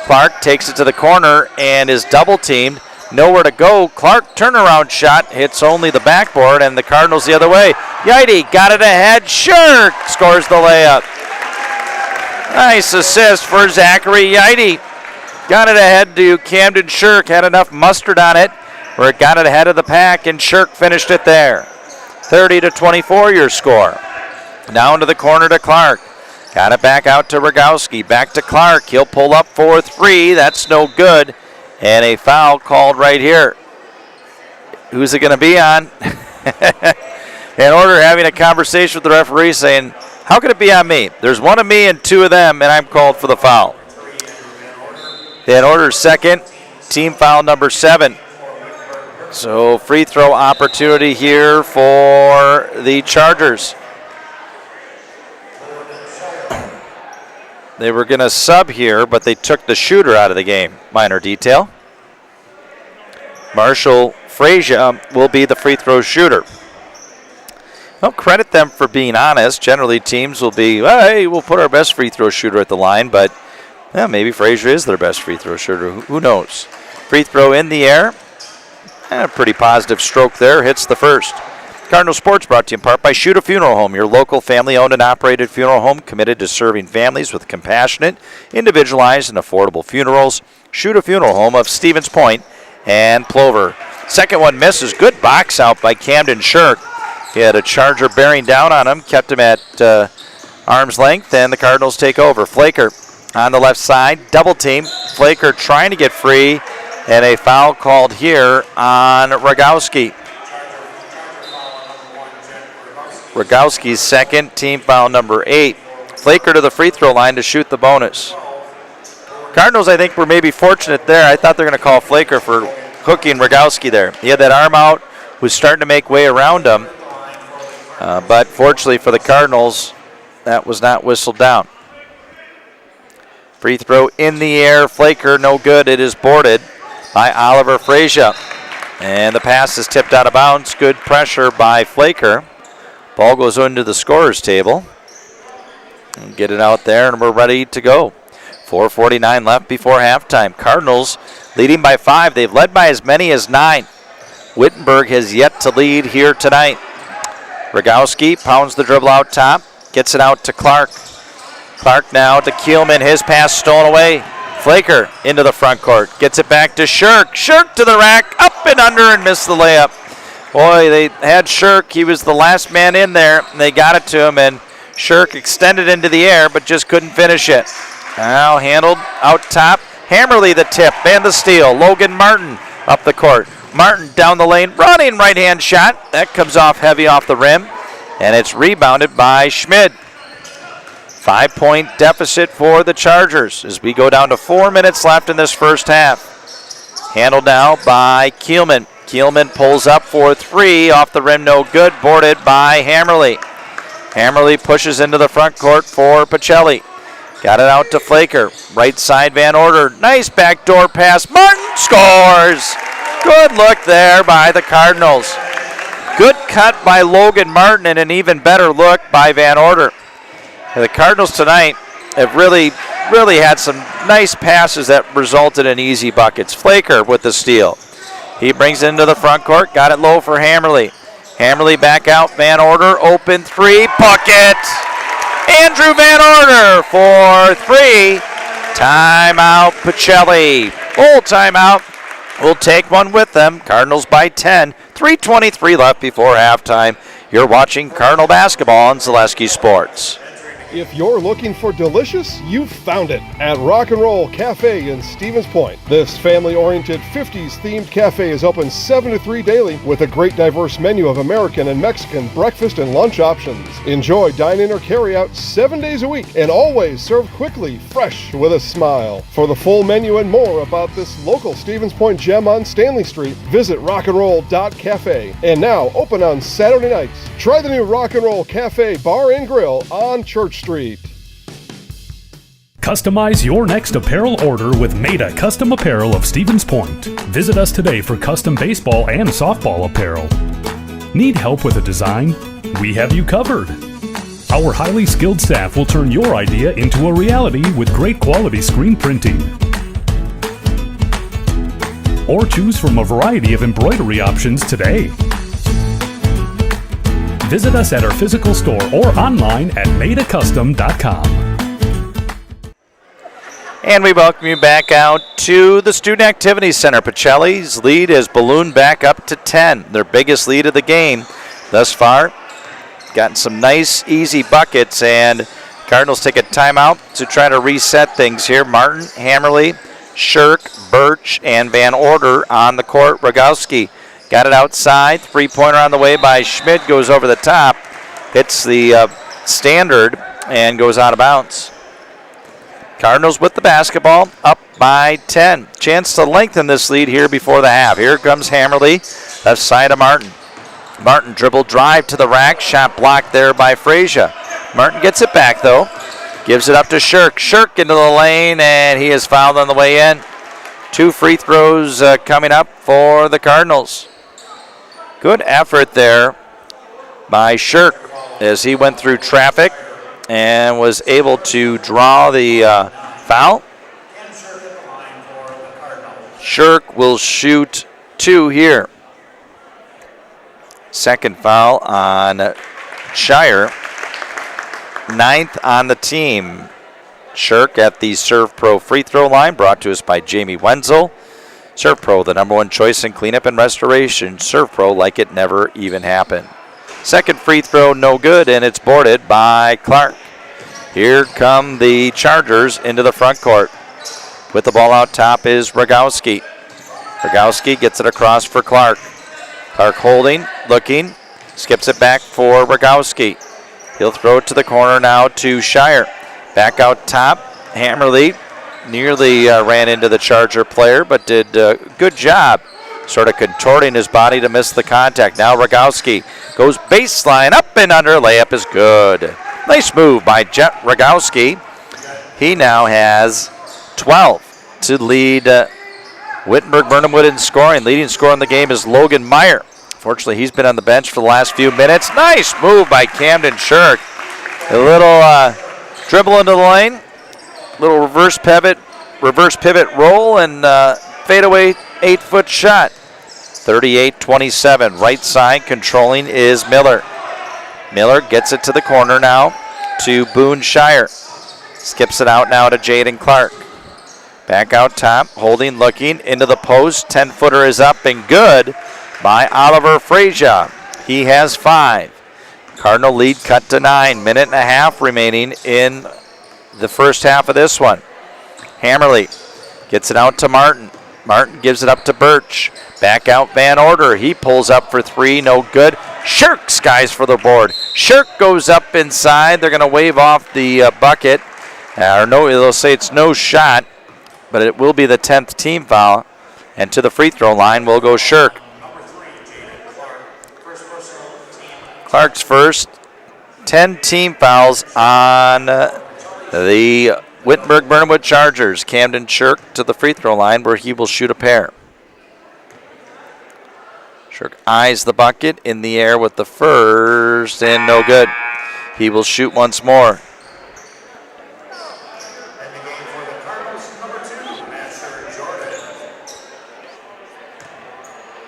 Clark takes it to the corner and is double teamed nowhere to go. Clark turnaround shot hits only the backboard, and the Cardinals the other way. Yidy got it ahead. Shirk scores the layup. Nice assist for Zachary Yidy. Got it ahead to Camden Shirk. Had enough mustard on it where it got it ahead of the pack, and Shirk finished it there. 30-24 your score. Down to the corner to Clark. Got it back out to Rogowski. Back to Clark. He'll pull up for 3. That's no good. And a foul called right here. Who's it going to be on? In order, having a conversation with the referee saying, how could it be on me? There's one of me and 2 of them, and I'm called for the foul. Van Order's second, team foul number 7. So free throw opportunity here for the Chargers. They were going to sub here, but they took the shooter out of the game. Minor detail. Marshall Frazier will be the free throw shooter. I'll credit them for being honest. Generally, teams will be, hey, we'll put our best free throw shooter at the line, but maybe Frazier is their best free throw shooter. Who knows? Free throw in the air. A pretty positive stroke there. Hits the first. Cardinal Sports brought to you in part by Shoot a Funeral Home, your local family-owned and operated funeral home committed to serving families with compassionate, individualized, and affordable funerals. Shoot a Funeral Home of Stevens Point and Plover. Second one misses. Good box out by Camden Shirk. He had a Charger bearing down on him, kept him at arm's length, and the Cardinals take over. Flaker on the left side, double team. Flaker trying to get free, and a foul called here on Rogowski. Rogowski's second, team foul number 8. Flaker to the free throw line to shoot the bonus. Cardinals, I think, were maybe fortunate there. I thought they were going to call Flaker for hooking Rogowski there. He had that arm out, was starting to make way around him. But fortunately for the Cardinals, that was not whistled down. Free throw in the air. Flaker, no good. It is boarded by Oliver Frazier. And the pass is tipped out of bounds. Good pressure by Flaker. Ball goes into the scorer's table. And get it out there, and we're ready to go. 4:49 left before halftime. Cardinals leading by 5. They've led by as many as 9. Wittenberg has yet to lead here tonight. Rogowski pounds the dribble out top. Gets it out to Clark. Clark now to Kielman. His pass stolen away. Flaker into the front court. Gets it back to Shirk. Shirk to the rack. Up and under and missed the layup. Boy, they had Shirk. He was the last man in there. And they got it to him, and Shirk extended into the air but just couldn't finish it. Now handled out top. Hammerly the tip and the steal. Logan Martin up the court. Martin down the lane. Running right-hand shot. That comes off heavy off the rim. And it's rebounded by Schmid. 5-point deficit for the Chargers as we go down to 4 minutes left in this first half. Handled now by Kielman. Kielman pulls up for 3. Off the rim, no good. Boarded by Hammerly. Hammerly pushes into the front court for Pacelli. Got it out to Flaker. Right side, Van Order. Nice backdoor pass. Martin scores. Good look there by the Cardinals. Good cut by Logan Martin and an even better look by Van Order. The Cardinals tonight have really had some nice passes that resulted in easy buckets. Flaker with the steal. He brings it into the front court. Got it low for Hammerly. Hammerly back out. Van Order, open 3. Bucket! Andrew Van Order for 3. Timeout, Pacelli. Full timeout. We'll take one with them. Cardinals by 10. 3:23 left before halftime. You're watching Cardinal basketball on Zaleski Sports. If you're looking for delicious, you've found it at Rock and Roll Cafe in Stevens Point. This family-oriented 50s-themed cafe is open 7 to 3 daily with a great diverse menu of American and Mexican breakfast and lunch options. Enjoy dine-in or carry-out 7 days a week and always served quickly, fresh, with a smile. For the full menu and more about this local Stevens Point gem on Stanley Street, visit rockandroll.cafe. And now open on Saturday nights. Try the new Rock and Roll Cafe Bar and Grill on Church Street. Customize your next apparel order with Maida Custom Apparel of Stevens Point. Visit us today for custom baseball and softball apparel. Need help with a design? We have you covered. Our highly skilled staff will turn your idea into a reality with great quality screen printing. or choose from a variety of embroidery options today. Visit us at our physical store or online at madeacustom.com. And we welcome you back out to the Student Activity Center. Pacelli's lead has ballooned back up to 10, their biggest lead of the game thus far. Gotten some nice, easy buckets, and Cardinals take a timeout to try to reset things here. Martin, Hammerly, Shirk, Birch, and Van Order on the court. Rogowski got it outside. Three-pointer on the way by Schmidt. Goes over the top. Hits the standard and goes out of bounds. Cardinals with the basketball, up by 10. Chance to lengthen this lead here before the half. Here comes Hammerly, left side of Martin. Martin dribble drive to the rack. Shot blocked there by Frazier. Martin gets it back, though. Gives it up to Shirk. Shirk into the lane, and he is fouled on the way in. 2 free throws coming up for the Cardinals. Good effort there by Shirk as he went through traffic and was able to draw the foul. Shirk will shoot 2 here. Second foul on Shire. 9th on the team. Shirk at the Serve Pro free throw line, brought to us by Jamie Wenzel. Serve Pro, the #1 choice in cleanup and restoration. Serve Pro like it never even happened. Second free throw, no good, and it's boarded by Clark. Here come the Chargers into the front court. With the ball out top is Rogowski. Rogowski gets it across for Clark. Clark holding, looking, skips it back for Rogowski. He'll throw it to the corner now to Shire. Back out top, Hammerly nearly ran into the Charger player, but did a good job sort of contorting his body to miss the contact. Now Rogowski goes baseline, up and under, layup is good. Nice move by Jet Rogowski. He now has 12 to lead Wittenberg-Birnamwood in scoring. Leading scorer in the game is Logan Meyer. Fortunately, he's been on the bench for the last few minutes. Nice move by Camden Shirk. A little dribble into the lane, little reverse pivot roll, and fadeaway 8-foot shot. 38-27. Right side controlling is Miller. Miller gets it to the corner now to Boone Shire. Skips it out now to Jaden Clark. Back out top, holding, looking, into the post. 10-footer is up and good by Oliver Frazier. He has 5. Cardinal lead cut to 9. Minute and a half remaining in the first half of this one. Hammerly gets it out to Martin. Martin gives it up to Birch. Back out Van Order. He pulls up for 3. No good. Shirk skies for the board. Shirk goes up inside. They're going to wave off the bucket. They'll say it's no shot, but it will be the 10th team foul. And to the free throw line will go Shirk. Clark's first. 10 team fouls on the Wittenberg-Birnamwood Chargers. Camden Shirk to the free throw line where he will shoot a pair. Shirk eyes the bucket in the air with the first, and no good. He will shoot once more.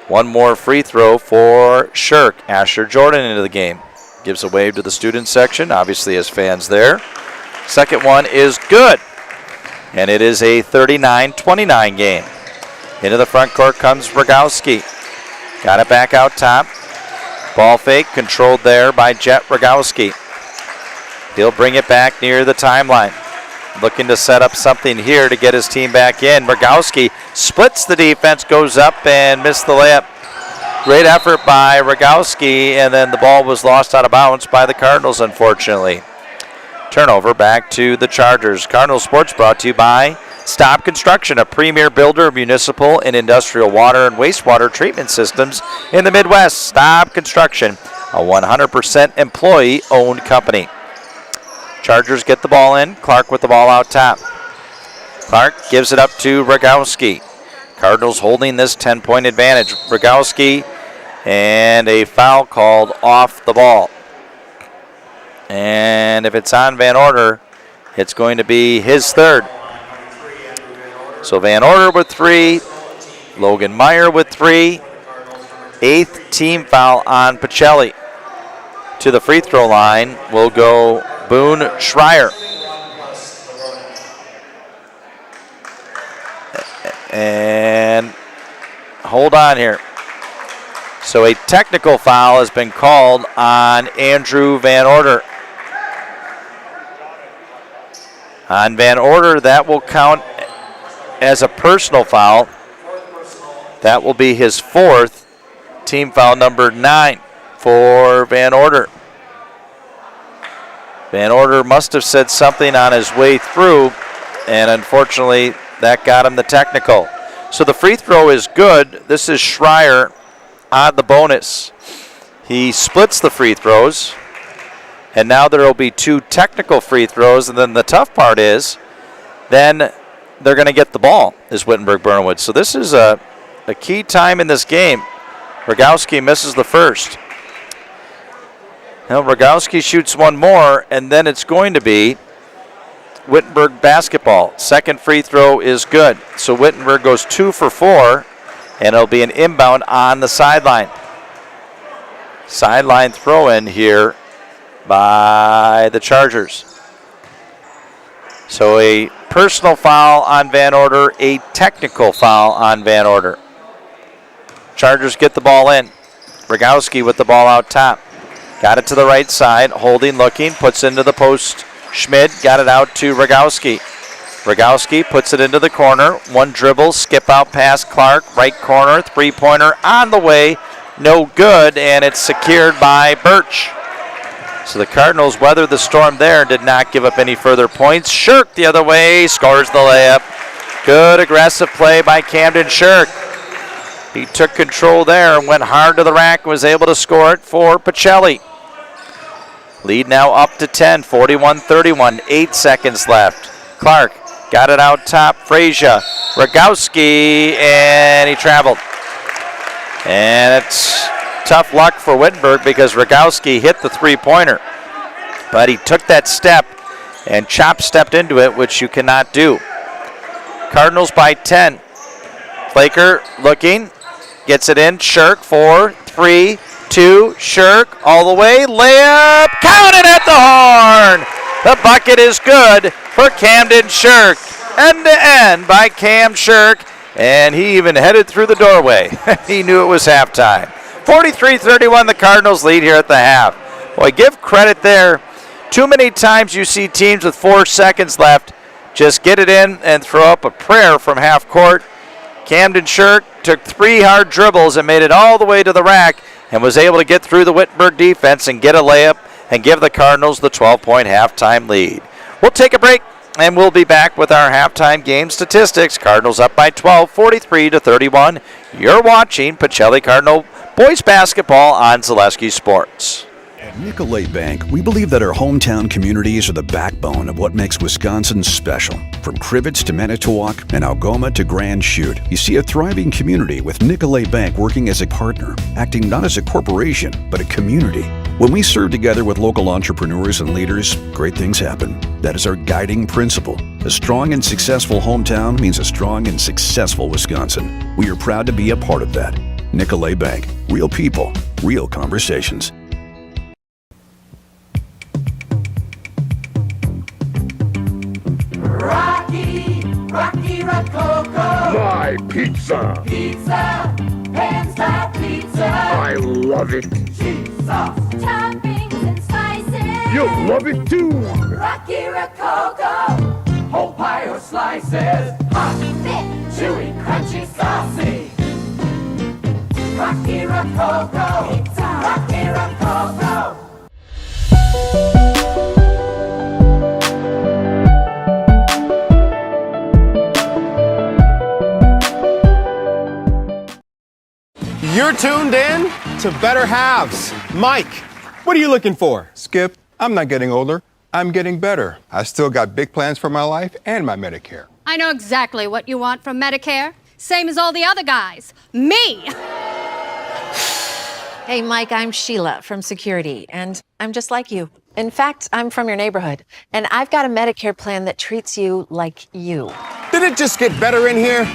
One more free throw for Shirk. Asher Jordan into the game. Gives a wave to the student section, obviously as fans there. Second one is good. And it is a 39-29 game. Into the front court comes Rogowski. Got it back out top. Ball fake controlled there by Jet Rogowski. He'll bring it back near the timeline. Looking to set up something here to get his team back in. Rogowski splits the defense, goes up and missed the layup. Great effort by Rogowski, and then the ball was lost out of bounds by the Cardinals, unfortunately. Turnover back to the Chargers. Cardinal Sports brought to you by Staub Construction, a premier builder of municipal and industrial water and wastewater treatment systems in the Midwest. Staub Construction, a 100% employee-owned company. Chargers get the ball in. Clark with the ball out top. Clark gives it up to Rogowski. Cardinals holding this 10-point advantage. Rogowski, and a foul called off the ball. And if it's on Van Order, it's going to be his third. So Van Order with 3, Logan Meyer with 3. 8th team foul on Pacelli. To the free throw line will go Boone Schreier. And hold on here. So a technical foul has been called on Andrew Van Order. On Van Order, that will count as a personal foul. That will be his 4th, team foul number 9 for Van Order. Van Order must have said something on his way through, and unfortunately, that got him the technical. So the free throw is good. This is Schreier on the bonus. He splits the free throws, and now there will be 2 technical free throws, and then the tough part is then they're going to get the ball, is Wittenberg-Birnamwood. So this is a key time in this game. Rogowski misses the first. Now Rogowski shoots one more, and then it's going to be Wittenberg basketball. Second free throw is good. So Wittenberg goes 2 for 4, and it'll be an inbound on the sideline. Sideline throw in here by the Chargers. So a personal foul on Van Order, a technical foul on Van Order. Chargers get the ball in. Rogowski with the ball out top. Got it to the right side, holding, looking, puts into the post. Schmid got it out to Rogowski. Rogowski puts it into the corner. One dribble, skip out past Clark, right corner, three-pointer on the way. No good, and it's secured by Birch. So the Cardinals weathered the storm there and did not give up any further points. Shirk the other way, scores the layup. Good aggressive play by Camden Shirk. He took control there and went hard to the rack and was able to score it for Pacelli. Lead now up to 10, 41-31, 8 seconds left. Clark got it out top, Frazier, Rogowski, and he traveled. And it's tough luck for Wittenberg because Rogowski hit the three-pointer. But he took that step and chop-stepped into it, which you cannot do. Cardinals by 10. Flaker looking, gets it in, Shirk, 4, 3, 2, Shirk, all the way, layup, counted at the horn! The bucket is good for Camden Shirk. End to end by Cam Shirk, and he even headed through the doorway. He knew it was halftime. 43-31, the Cardinals lead here at the half. Boy, give credit there. Too many times you see teams with 4 seconds left just get it in and throw up a prayer from half court. Camden Shirk took 3 hard dribbles and made it all the way to the rack and was able to get through the Wittenberg defense and get a layup and give the Cardinals the 12-point halftime lead. We'll take a break, and we'll be back with our halftime game statistics. Cardinals up by 12, 43-31. You're watching Pacelli Cardinal boys basketball on Zaleski Sports. At Nicolay Bank, we believe that our hometown communities are the backbone of what makes Wisconsin special. From Crivets to Manitowoc and Algoma to Grand Chute, you see a thriving community with Nicolay Bank working as a partner, acting not as a corporation, but a community. When we serve together with local entrepreneurs and leaders, great things happen. That is our guiding principle. A strong and successful hometown means a strong and successful Wisconsin. We are proud to be a part of that. Nicolay Bank. Real people, real conversations. Rocky Rococo. My pizza. Pizza. Pan-style pizza. I love it. Cheese sauce. Toppings and spices. You'll love it too. Rocky Rococo. Whole pie or slices. Hot, thick, chewy, crunchy, saucy. Rocky Rococo. Pizza. Rocky Rococo. You're tuned in to Better Halves. Mike, what are you looking for? Skip, I'm not getting older. I'm getting better. I still got big plans for my life and my Medicare. I know exactly what you want from Medicare. Same as all the other guys. Me! Hey, Mike, I'm Sheila from Security, and I'm just like you. In fact, I'm from your neighborhood, and I've got a Medicare plan that treats you like you. Did it just get better in here?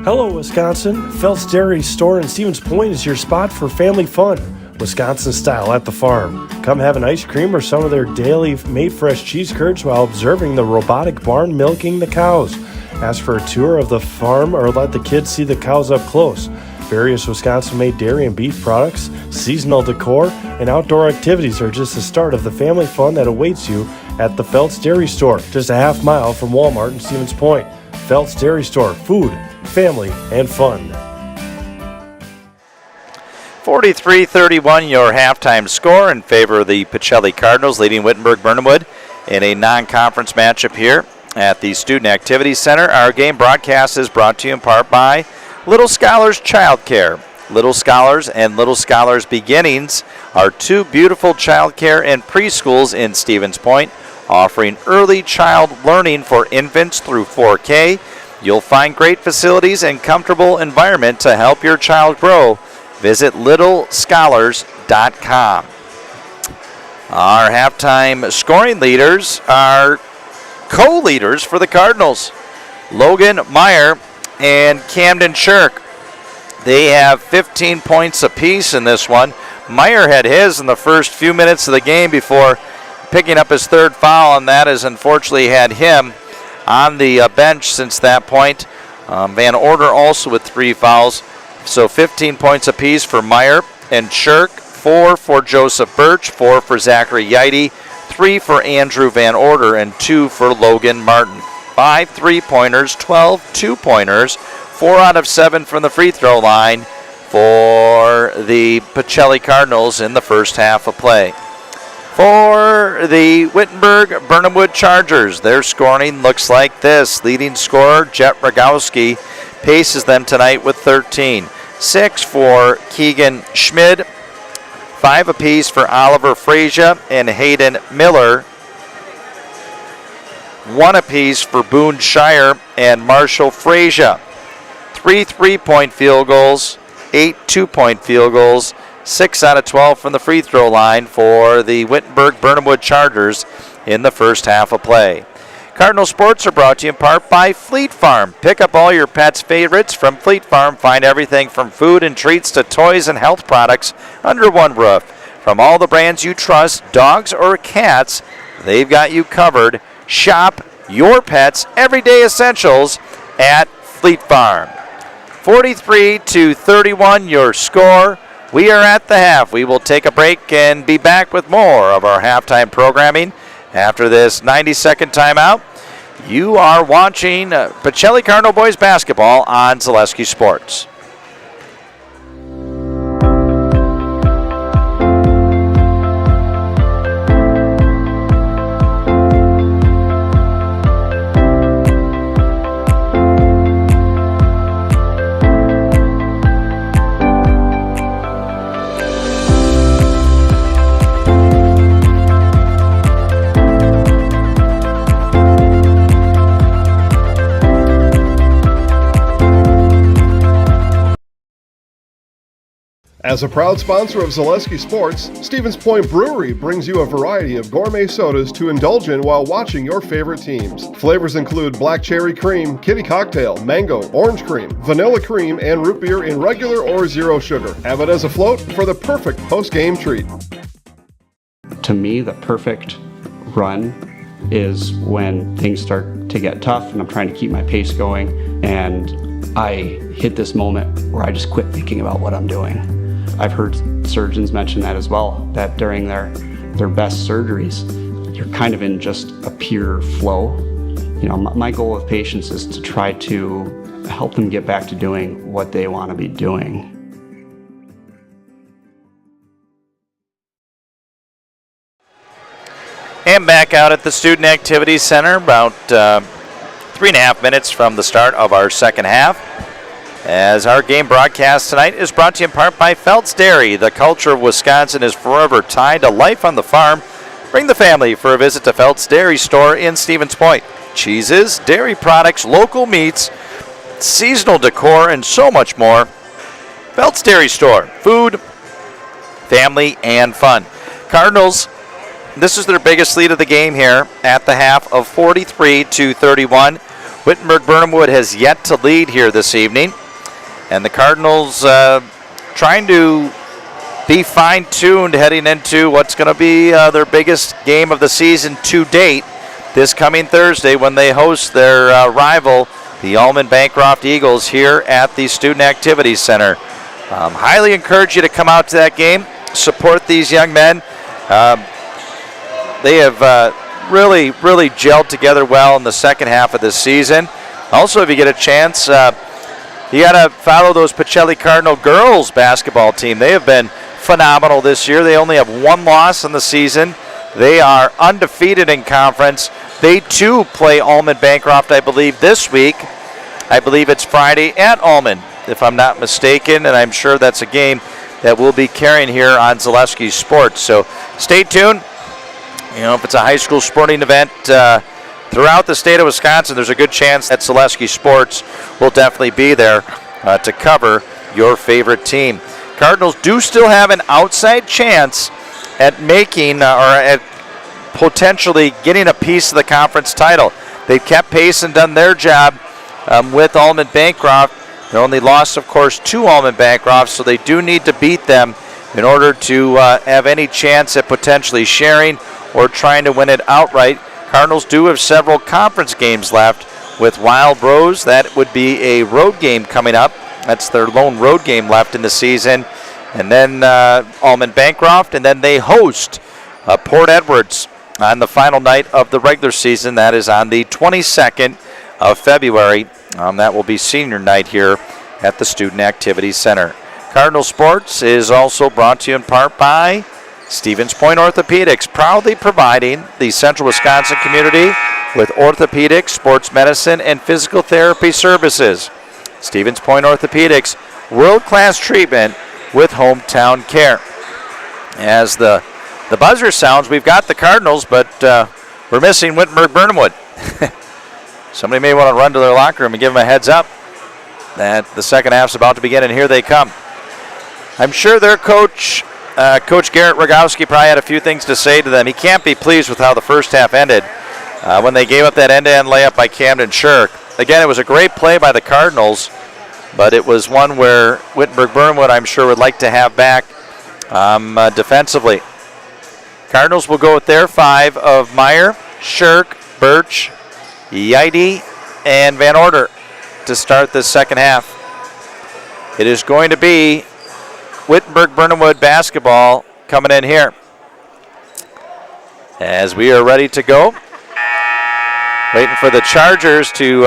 Hello, Wisconsin. Phelps Dairy Store in Stevens Point is your spot for family fun. Wisconsin style at the farm. Come have an ice cream or some of their daily made fresh cheese curds while observing the robotic barn milking the cows. Ask for a tour of the farm or let the kids see the cows up close. Various Wisconsin-made dairy and beef products, seasonal decor, and outdoor activities are just the start of the family fun that awaits you at the Phelps Dairy Store, just a half mile from Walmart in Stevens Point. Phelps Dairy Store, food, family, and fun. 43-31 your halftime score in favor of the Pacelli Cardinals, leading Wittenberg-Birnamwood in a non-conference matchup here at the Student Activities Center. Our game broadcast is brought to you in part by Little Scholars Childcare. Little Scholars and Little Scholars Beginnings are two beautiful childcare and preschools in Stevens Point, offering early child learning for infants through 4K. You'll find great facilities and comfortable environment to help your child grow. Visit littlescholars.com. Our halftime scoring leaders are co-leaders for the Cardinals, Logan Meyer and Camden Shirk. They have 15 points apiece in this one. Meyer had his in the first few minutes of the game before picking up his third foul, and that has unfortunately had him on the bench since that point. Van Order also with 3 fouls. So 15 points apiece for Meyer and Shirk, 4 for Joseph Birch, 4 for Zachary Yeide, 3 for Andrew Van Order, and 2 for Logan Martin. 5 3-pointers, 12 2-pointers, 4 out of 7 from the free throw line for the Pacelli Cardinals in the first half of play. For the Wittenberg-Birnamwood Chargers, their scoring looks like this. Leading scorer, Jet Rogowski, paces them tonight with 13. 6 for Keegan Schmid, 5 apiece for Oliver Frazier and Hayden Miller, 1 apiece for Boone Shire and Marshall Frazier. 3 3-point field goals, 8 2-point field goals, 6 out of 12 from the free throw line for the Wittenberg-Birnamwood Chargers in the first half of play. Cardinal Sports are brought to you in part by Fleet Farm. Pick up all your pets' favorites from Fleet Farm. Find everything from food and treats to toys and health products under one roof. From all the brands you trust, dogs or cats, they've got you covered. Shop your pets' everyday essentials at Fleet Farm. 43-31 your score. We are at the half. We will take a break and be back with more of our halftime programming. After this 90-second timeout, you are watching Pacelli Cardinal Boys Basketball on Zaleski Sports. As a proud sponsor of Zaleski Sports, Stevens Point Brewery brings you a variety of gourmet sodas to indulge in while watching your favorite teams. Flavors include black cherry cream, kitty cocktail, mango, orange cream, vanilla cream, and root beer in regular or zero sugar. Have it as a float for the perfect post-game treat. To me, the perfect run is when things start to get tough and I'm trying to keep my pace going and I hit this moment where I just quit thinking about what I'm doing. I've heard surgeons mention that as well, that during their best surgeries, you're kind of in just a pure flow. You know, my goal with patients is to try to help them get back to doing what they want to be doing. And back out at the Student Activities Center, about 3.5 minutes from the start of our second half. As our game broadcast tonight is brought to you in part by Phelps Dairy. The culture of Wisconsin is forever tied to life on the farm. Bring the family for a visit to Phelps Dairy Store in Stevens Point. Cheeses, dairy products, local meats, seasonal decor, and so much more. Phelps Dairy Store. Food, family, and fun. Cardinals, this is their biggest lead of the game here at the half of 43-31. Wittenberg-Birnamwood has yet to lead here this evening. And the Cardinals trying to be fine-tuned heading into what's going to be their biggest game of the season to date this coming Thursday when they host their rival, the Allman Bancroft Eagles, here at the Student Activities Center. Highly encourage you to come out to that game, support these young men. They have really gelled together well in the second half of this season. Also, if you get a chance, you got to follow those Pacelli Cardinal girls basketball team. They have been phenomenal this year. They only have one loss in the season. They are undefeated in conference. They too play Allman Bancroft, I believe, this week. I believe it's Friday at Allman, if I'm not mistaken, and I'm sure that's a game that we'll be carrying here on Zaleski Sports. So stay tuned. You know, if it's a high school sporting event throughout the state of Wisconsin, there's a good chance that Zaleski Sports will definitely be there to cover your favorite team. Cardinals do still have an outside chance at making or at potentially getting a piece of the conference title. They've kept pace and done their job with Allman Bancroft. They only lost, of course, to Allman Bancroft, so they do need to beat them in order to have any chance at potentially sharing or trying to win it outright. Cardinals do have several conference games left with Wild Rose. That would be a road game coming up. That's their lone road game left in the season. And then Allman Bancroft, and then they host Port Edwards on the final night of the regular season. That is on the 22nd of February. That will be senior night here at the Student Activities Center. Cardinal Sports is also brought to you in part by Stevens Point Orthopedics, proudly providing the Central Wisconsin community with orthopedic, sports medicine, and physical therapy services. Stevens Point Orthopedics, world-class treatment with hometown care. As the buzzer sounds, we've got the Cardinals, but we're missing Wittenberg-Birnamwood. Somebody may want to run to their locker room and give them a heads up that the second half's about to begin, and here they come. I'm sure their coach, Coach Garrett Rogowski, probably had a few things to say to them. He can't be pleased with how the first half ended when they gave up that end-to-end layup by Camden Shirk. Again, it was a great play by the Cardinals, but it was one where Wittenberg-Birnamwood, I'm sure, would like to have back defensively. Cardinals will go with their five of Meyer, Shirk, Birch, Yeide, and Van Order to start this second half. It is going to be Wittenberg-Birnamwood basketball coming in here. As we are ready to go. Waiting for the Chargers to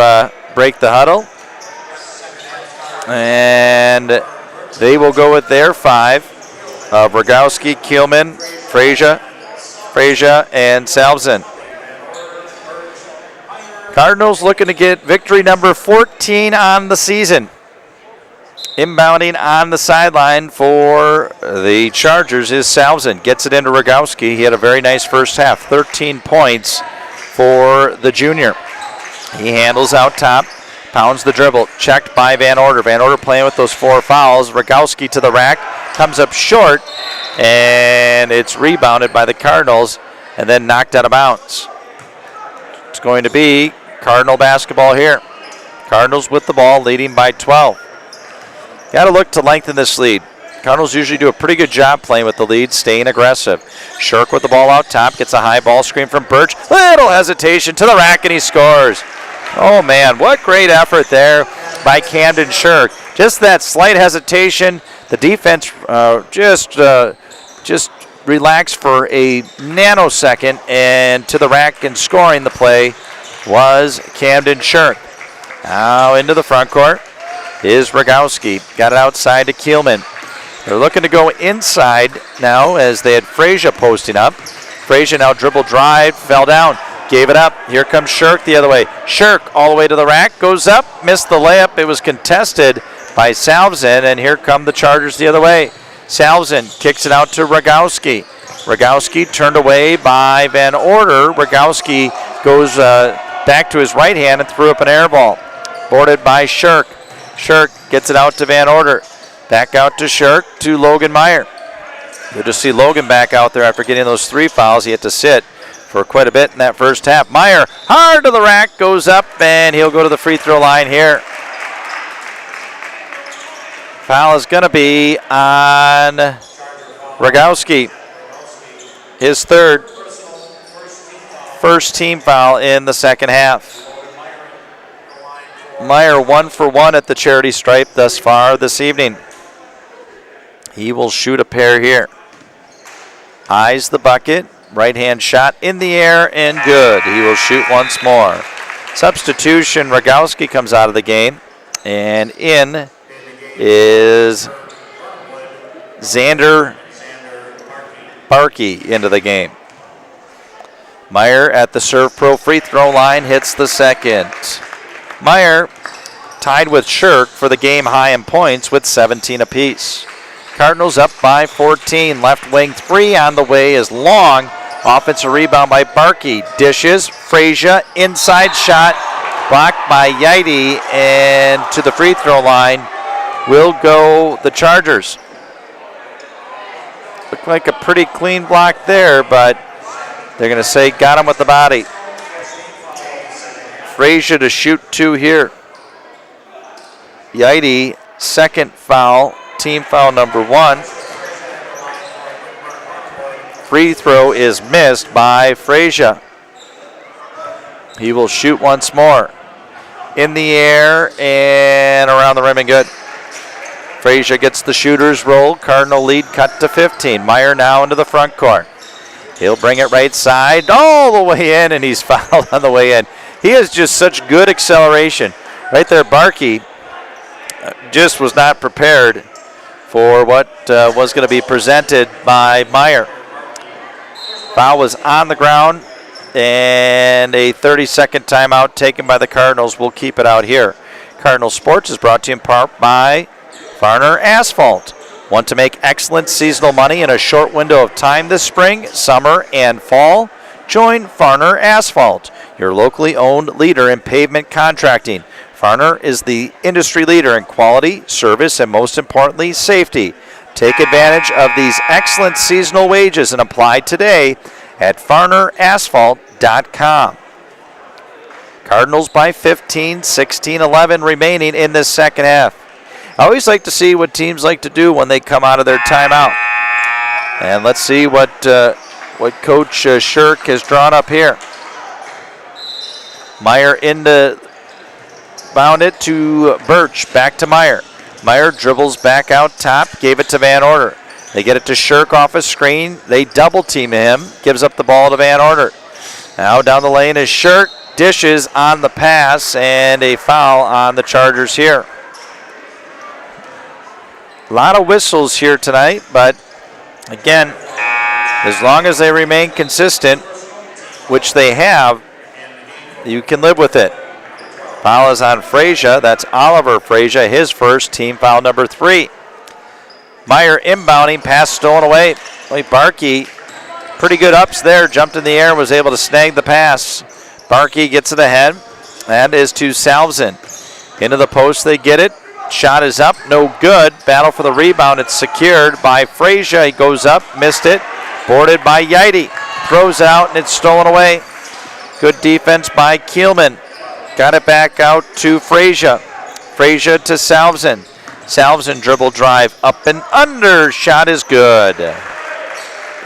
break the huddle. And they will go with their five of Rogowski, Kielman, Frazier, and Salvesen. Cardinals looking to get victory number 14 on the season. Inbounding on the sideline for the Chargers is Salvesen. Gets it into Rogowski. He had a very nice first half. 13 points for the junior. He handles out top. Pounds the dribble. Checked by Van Order. Van Order playing with those 4 fouls. Rogowski to the rack. Comes up short. And it's rebounded by the Cardinals and then knocked out of bounds. It's going to be Cardinal basketball here. Cardinals with the ball, leading by 12. Got to look to lengthen this lead. Cardinals usually do a pretty good job playing with the lead, staying aggressive. Shirk with the ball out top, gets a high ball screen from Birch. Little hesitation to the rack, and he scores. Oh, man, what great effort there by Camden Shirk. Just that slight hesitation. The defense just relaxed for a nanosecond, and to the rack and scoring the play was Camden Shirk. Now into the front court is Rogowski. Got it outside to Kielman. They're looking to go inside now as they had Frazier posting up. Frazier now dribble drive, fell down, gave it up. Here comes Shirk the other way. Shirk all the way to the rack, goes up, missed the layup. It was contested by Salvesen, and here come the Chargers the other way. Salvesen kicks it out to Rogowski. Rogowski turned away by Van Order. Rogowski goes back to his right hand and threw up an air ball. Boarded by Shirk. Shirk gets it out to Van Order. Back out to Shirk to Logan Meyer. Good to see Logan back out there after getting those 3 fouls. He had to sit for quite a bit in that first half. Meyer, hard to the rack, goes up, and he'll go to the free throw line here. Foul is going to be on Rogowski. His third. First team foul in the second half. Meyer 1 for 1 at the charity stripe thus far this evening. He will shoot a pair here. Eyes the bucket. Right-hand shot in the air and good. He will shoot once more. Substitution, Rogowski comes out of the game. And in is Xander Barkey into the game. Meyer at the Serve Pro free throw line hits the second. Meyer tied with Shirk for the game high in points with 17 apiece. Cardinals up by 14. Left wing three on the way is long. Offensive rebound by Barkey. Dishes. Frazier. Inside shot. Blocked by Yaite. And to the free throw line will go the Chargers. Looked like a pretty clean block there, but they're going to say got him with the body. Frazier to shoot two here. Yaite, second foul, team foul number 1. Free throw is missed by Frazier. He will shoot once more. In the air and around the rim and good. Frazier gets the shooter's roll. Cardinal lead cut to 15. Meyer now into the front court. He'll bring it right side all the way in, and he's fouled on the way in. He has just such good acceleration. Right there, Barkey just was not prepared for what was going to be presented by Meyer. Foul was on the ground, and a 30-second timeout taken by the Cardinals. We'll keep it out here. Cardinal Sports is brought to you in part by Farner Asphalt. Want to make excellent seasonal money in a short window of time this spring, summer, and fall? Join Farner Asphalt, your locally owned leader in pavement contracting. Farner is the industry leader in quality, service, and most importantly, safety. Take advantage of these excellent seasonal wages and apply today at farnerasphalt.com. Cardinals by 15, 16-11 remaining in this second half. I always like to see what teams like to do when they come out of their timeout. And let's see what Coach Shirk has drawn up here. Meyer bound it to Birch, back to Meyer. Meyer dribbles back out top, gave it to Van Order. They get it to Shirk off a screen. They double team him, gives up the ball to Van Order. Now down the lane is Shirk, dishes on the pass, and a foul on the Chargers here. A lot of whistles here tonight, but again, as long as they remain consistent, which they have, you can live with it. Foul is on Frazier. That's Oliver Frazier, his first, team foul number 3. Meyer inbounding, pass stolen away. Barkey, pretty good ups there, jumped in the air, was able to snag the pass. Barkey gets it ahead. That is to Salvesen. Into the post, they get it. Shot is up, no good. Battle for the rebound. It's secured by Frazier. He goes up, missed it. Boarded by Yaite. Throws out, and it's stolen away. Good defense by Keelman. Got it back out to Frazier. Frazier to Salvesen. Salvesen dribble drive up and under. Shot is good.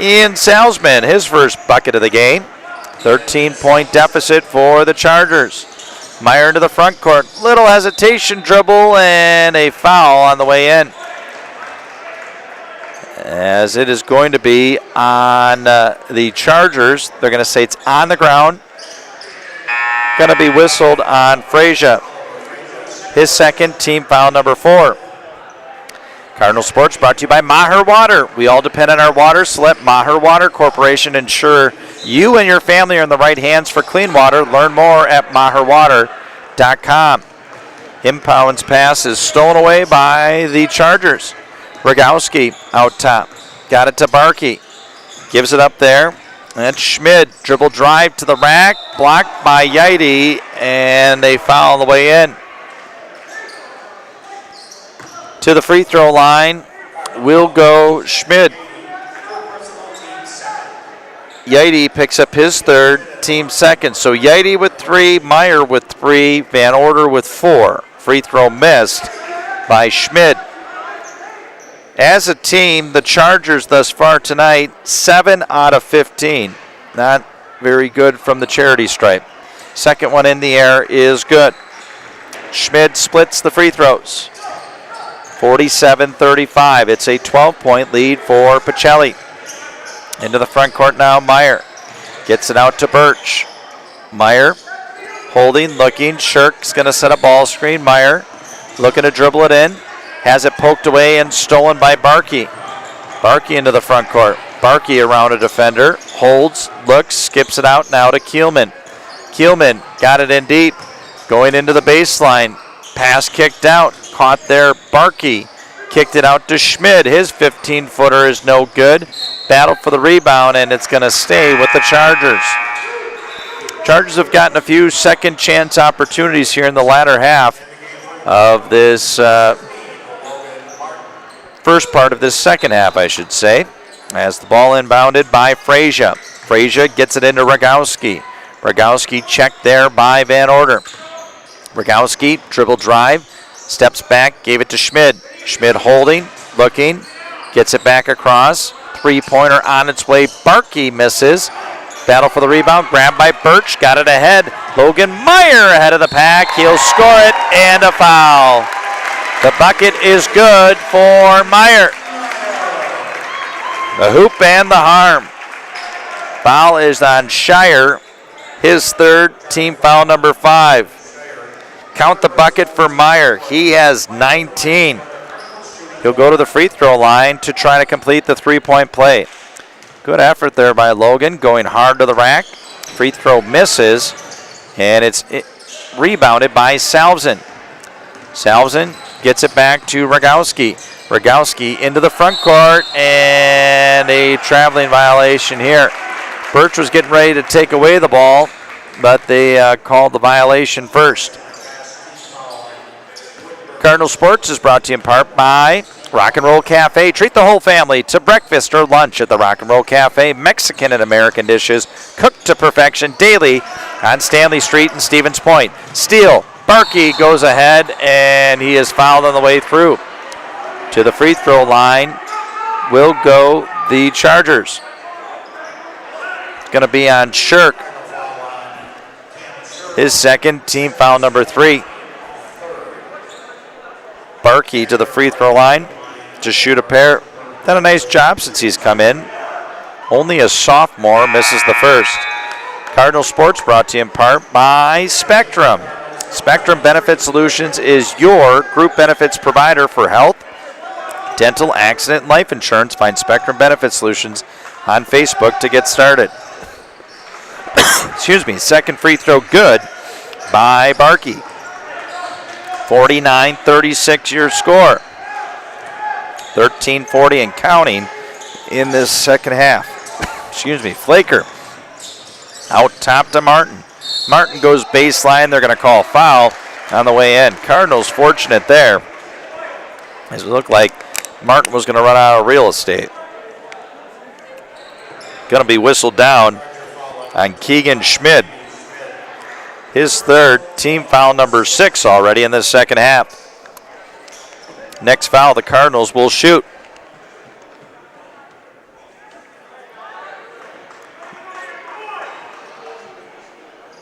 Ian Salzman, his first bucket of the game. 13-point deficit for the Chargers. Meyer into the front court. Little hesitation dribble and a foul on the way in. As it is going to be on the Chargers. They're going to say it's on the ground. Going to be whistled on Frazier. His second, team foul number 4. Cardinal Sports brought to you by Maher Water. We all depend on our water, so let Maher Water Corporation ensure you and your family are in the right hands for clean water. Learn more at maherwater.com. Impound's pass is stolen away by the Chargers. Rogowski out top. Got it to Barkey. Gives it up there. And Schmid, dribble drive to the rack. Blocked by Yaite, and they foul on the way in. To the free throw line will go Schmid. Yeide picks up his third, team second. So Yeide with 3, Meyer with 3, Van Order with 4. Free throw missed by Schmid. As a team, the Chargers thus far tonight, 7 out of 15. Not very good from the charity stripe. Second one in the air is good. Schmid splits the free throws. 47-35. It's a 12-point lead for Pacelli. Into the front court now, Meyer. Gets it out to Birch. Meyer holding, looking. Shirk's going to set a ball screen. Meyer looking to dribble it in. Has it poked away and stolen by Barkey. Barkey into the front court. Barkey around a defender. Holds, looks, skips it out now to Kielman. Kielman got it in deep. Going into the baseline. Pass kicked out. Caught there, Barkey. Kicked it out to Schmid. His 15-footer is no good. Battle for the rebound, and it's going to stay with the Chargers. Chargers have gotten a few second chance opportunities here in the latter half of this first part of this second half, I should say, as the ball inbounded by Frazier. Frazier gets it into Rogowski. Rogowski checked there by Van Order. Rogowski, dribble drive, steps back, gave it to Schmid. Schmid holding, looking, gets it back across. Three-pointer on its way. Barkey misses. Battle for the rebound, grabbed by Birch, got it ahead. Logan Meyer ahead of the pack. He'll score it, and a foul. The bucket is good for Meyer. The hoop and the harm. Foul is on Shire. His third, team foul number 5. Count the bucket for Meyer. He has 19. He'll go to the free throw line to try to complete the three-point play. Good effort there by Logan, going hard to the rack. Free throw misses, and it's rebounded by Salvesen. Salvesen gets it back to Rogowski. Rogowski into the front court, and a traveling violation here. Birch was getting ready to take away the ball, but they called the violation first. Cardinal Sports is brought to you in part by Rock and Roll Cafe. Treat the whole family to breakfast or lunch at the Rock and Roll Cafe. Mexican and American dishes cooked to perfection daily on Stanley Street in Stevens Point. Steele, Barkey goes ahead, and he is fouled on the way through. To the free throw line will go the Chargers. It's going to be on Shirk. His second, team foul number 3. Barkey to the free throw line to shoot a pair. Done a nice job since he's come in. Only a sophomore, misses the first. Cardinal Sports brought to you in part by Spectrum. Spectrum Benefit Solutions is your group benefits provider for health, dental, accident, and life insurance. Find Spectrum Benefit Solutions on Facebook to get started. Excuse me, second free throw good by Barkey. 49-36 your score. 13:40 and counting in this second half. Excuse me, Flaker out top to Martin. Martin goes baseline. They're going to call foul on the way in. Cardinals fortunate there, as it looked like Martin was going to run out of real estate. Going to be whistled down on Keegan Schmid. His third, team foul number 6 already in this second half. Next foul, the Cardinals will shoot.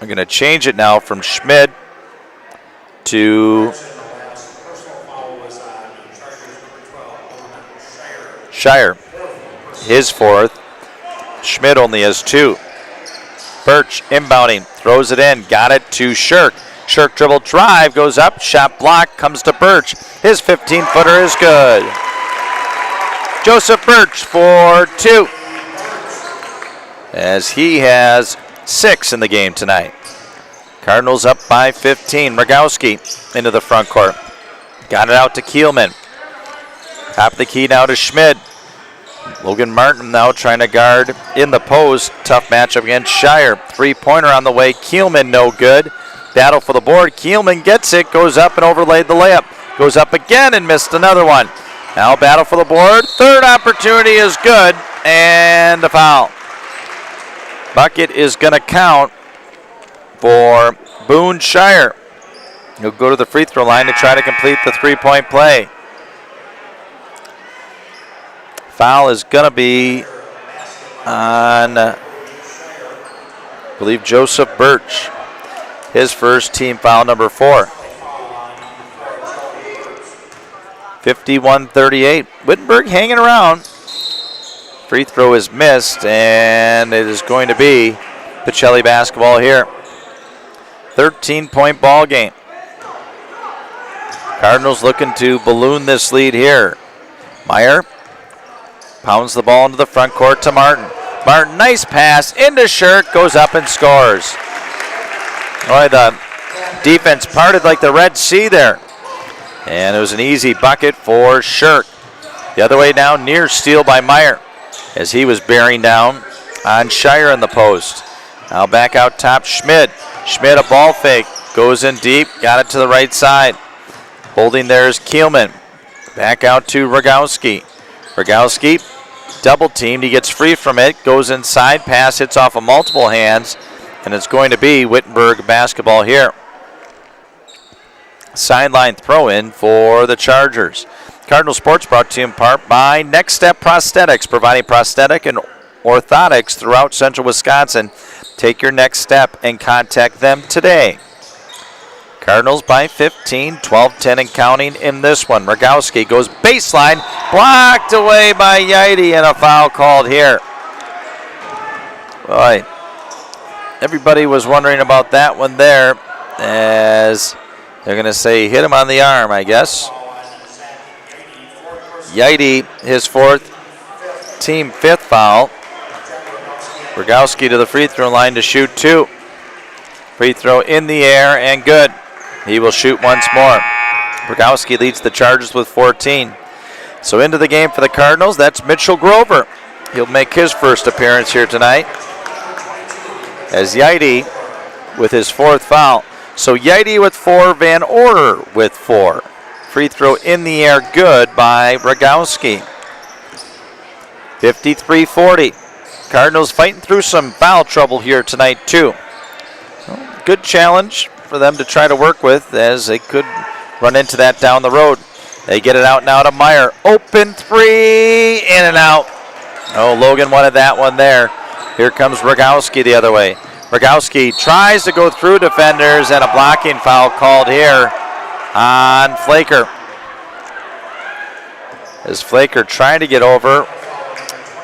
I'm going to change it now from Schmid to Shire. His fourth. Schmid only has 2. Birch inbounding, throws it in, got it to Shirk. Shirk dribble drive, goes up, shot block, comes to Birch. His 15-footer is good. Joseph Birch for 2, as he has 6 in the game tonight. Cardinals up by 15. Rogowski into the front court. Got it out to Kielman. Top of the key now to Schmid. Logan Martin now trying to guard in the post. Tough matchup against Shire. Three-pointer on the way. Kielman no good. Battle for the board. Kielman gets it. Goes up and overlaid the layup. Goes up again and missed another one. Now battle for the board. Third opportunity is good. And a foul. Bucket is going to count for Boone Shire. He'll go to the free throw line to try to complete the three-point play. Foul is going to be on, I believe, Joseph Birch. His first, team foul number 4. 51-38. Wittenberg hanging around. Free throw is missed, and it is going to be Pacelli basketball here. 13-point ball game. Cardinals looking to balloon this lead here. Meyer pounds the ball into the front court to Martin. Martin, nice pass into Shirk, goes up and scores. Boy, the defense parted like the Red Sea there. And it was an easy bucket for Shirk. The other way down, near steal by Meyer as he was bearing down on Shire in the post. Now back out top, Schmid. Schmid, a ball fake, goes in deep, got it to the right side. Holding there is Kielman. Back out to Rogowski. Rogowski, double teamed, he gets free from it, goes inside, pass hits off of multiple hands, and it's going to be Wittenberg basketball here. Sideline throw in for the Chargers. Cardinal Sports brought to you in part by Next Step Prosthetics, providing prosthetic and orthotics throughout central Wisconsin. Take your next step and contact them today. Cardinals by 15, 12-10 and counting in this one. Rogowski goes baseline, blocked away by Yaite, and a foul called here. Boy, everybody was wondering about that one there, as they're going to say hit him on the arm, I guess. Yaite, his 4th, team 5th foul. Rogowski to the free throw line to shoot 2. Free throw in the air and good. He will shoot once more. Rogowski leads the Chargers with 14. So into the game for the Cardinals, that's Mitchell Grover. He'll make his first appearance here tonight. As Yaite with his 4th foul. So Yaite with 4, Van Order with 4. Free throw in the air, good by Rogowski. 53-40. Cardinals fighting through some foul trouble here tonight too. Well, good challenge for them to try to work with, as they could run into that down the road. They get it out now to Meyer. Open 3, in and out. Oh, Logan wanted that one there. Here comes Rogowski the other way. Rogowski tries to go through defenders, and a blocking foul called here on Flaker. As Flaker tried to get over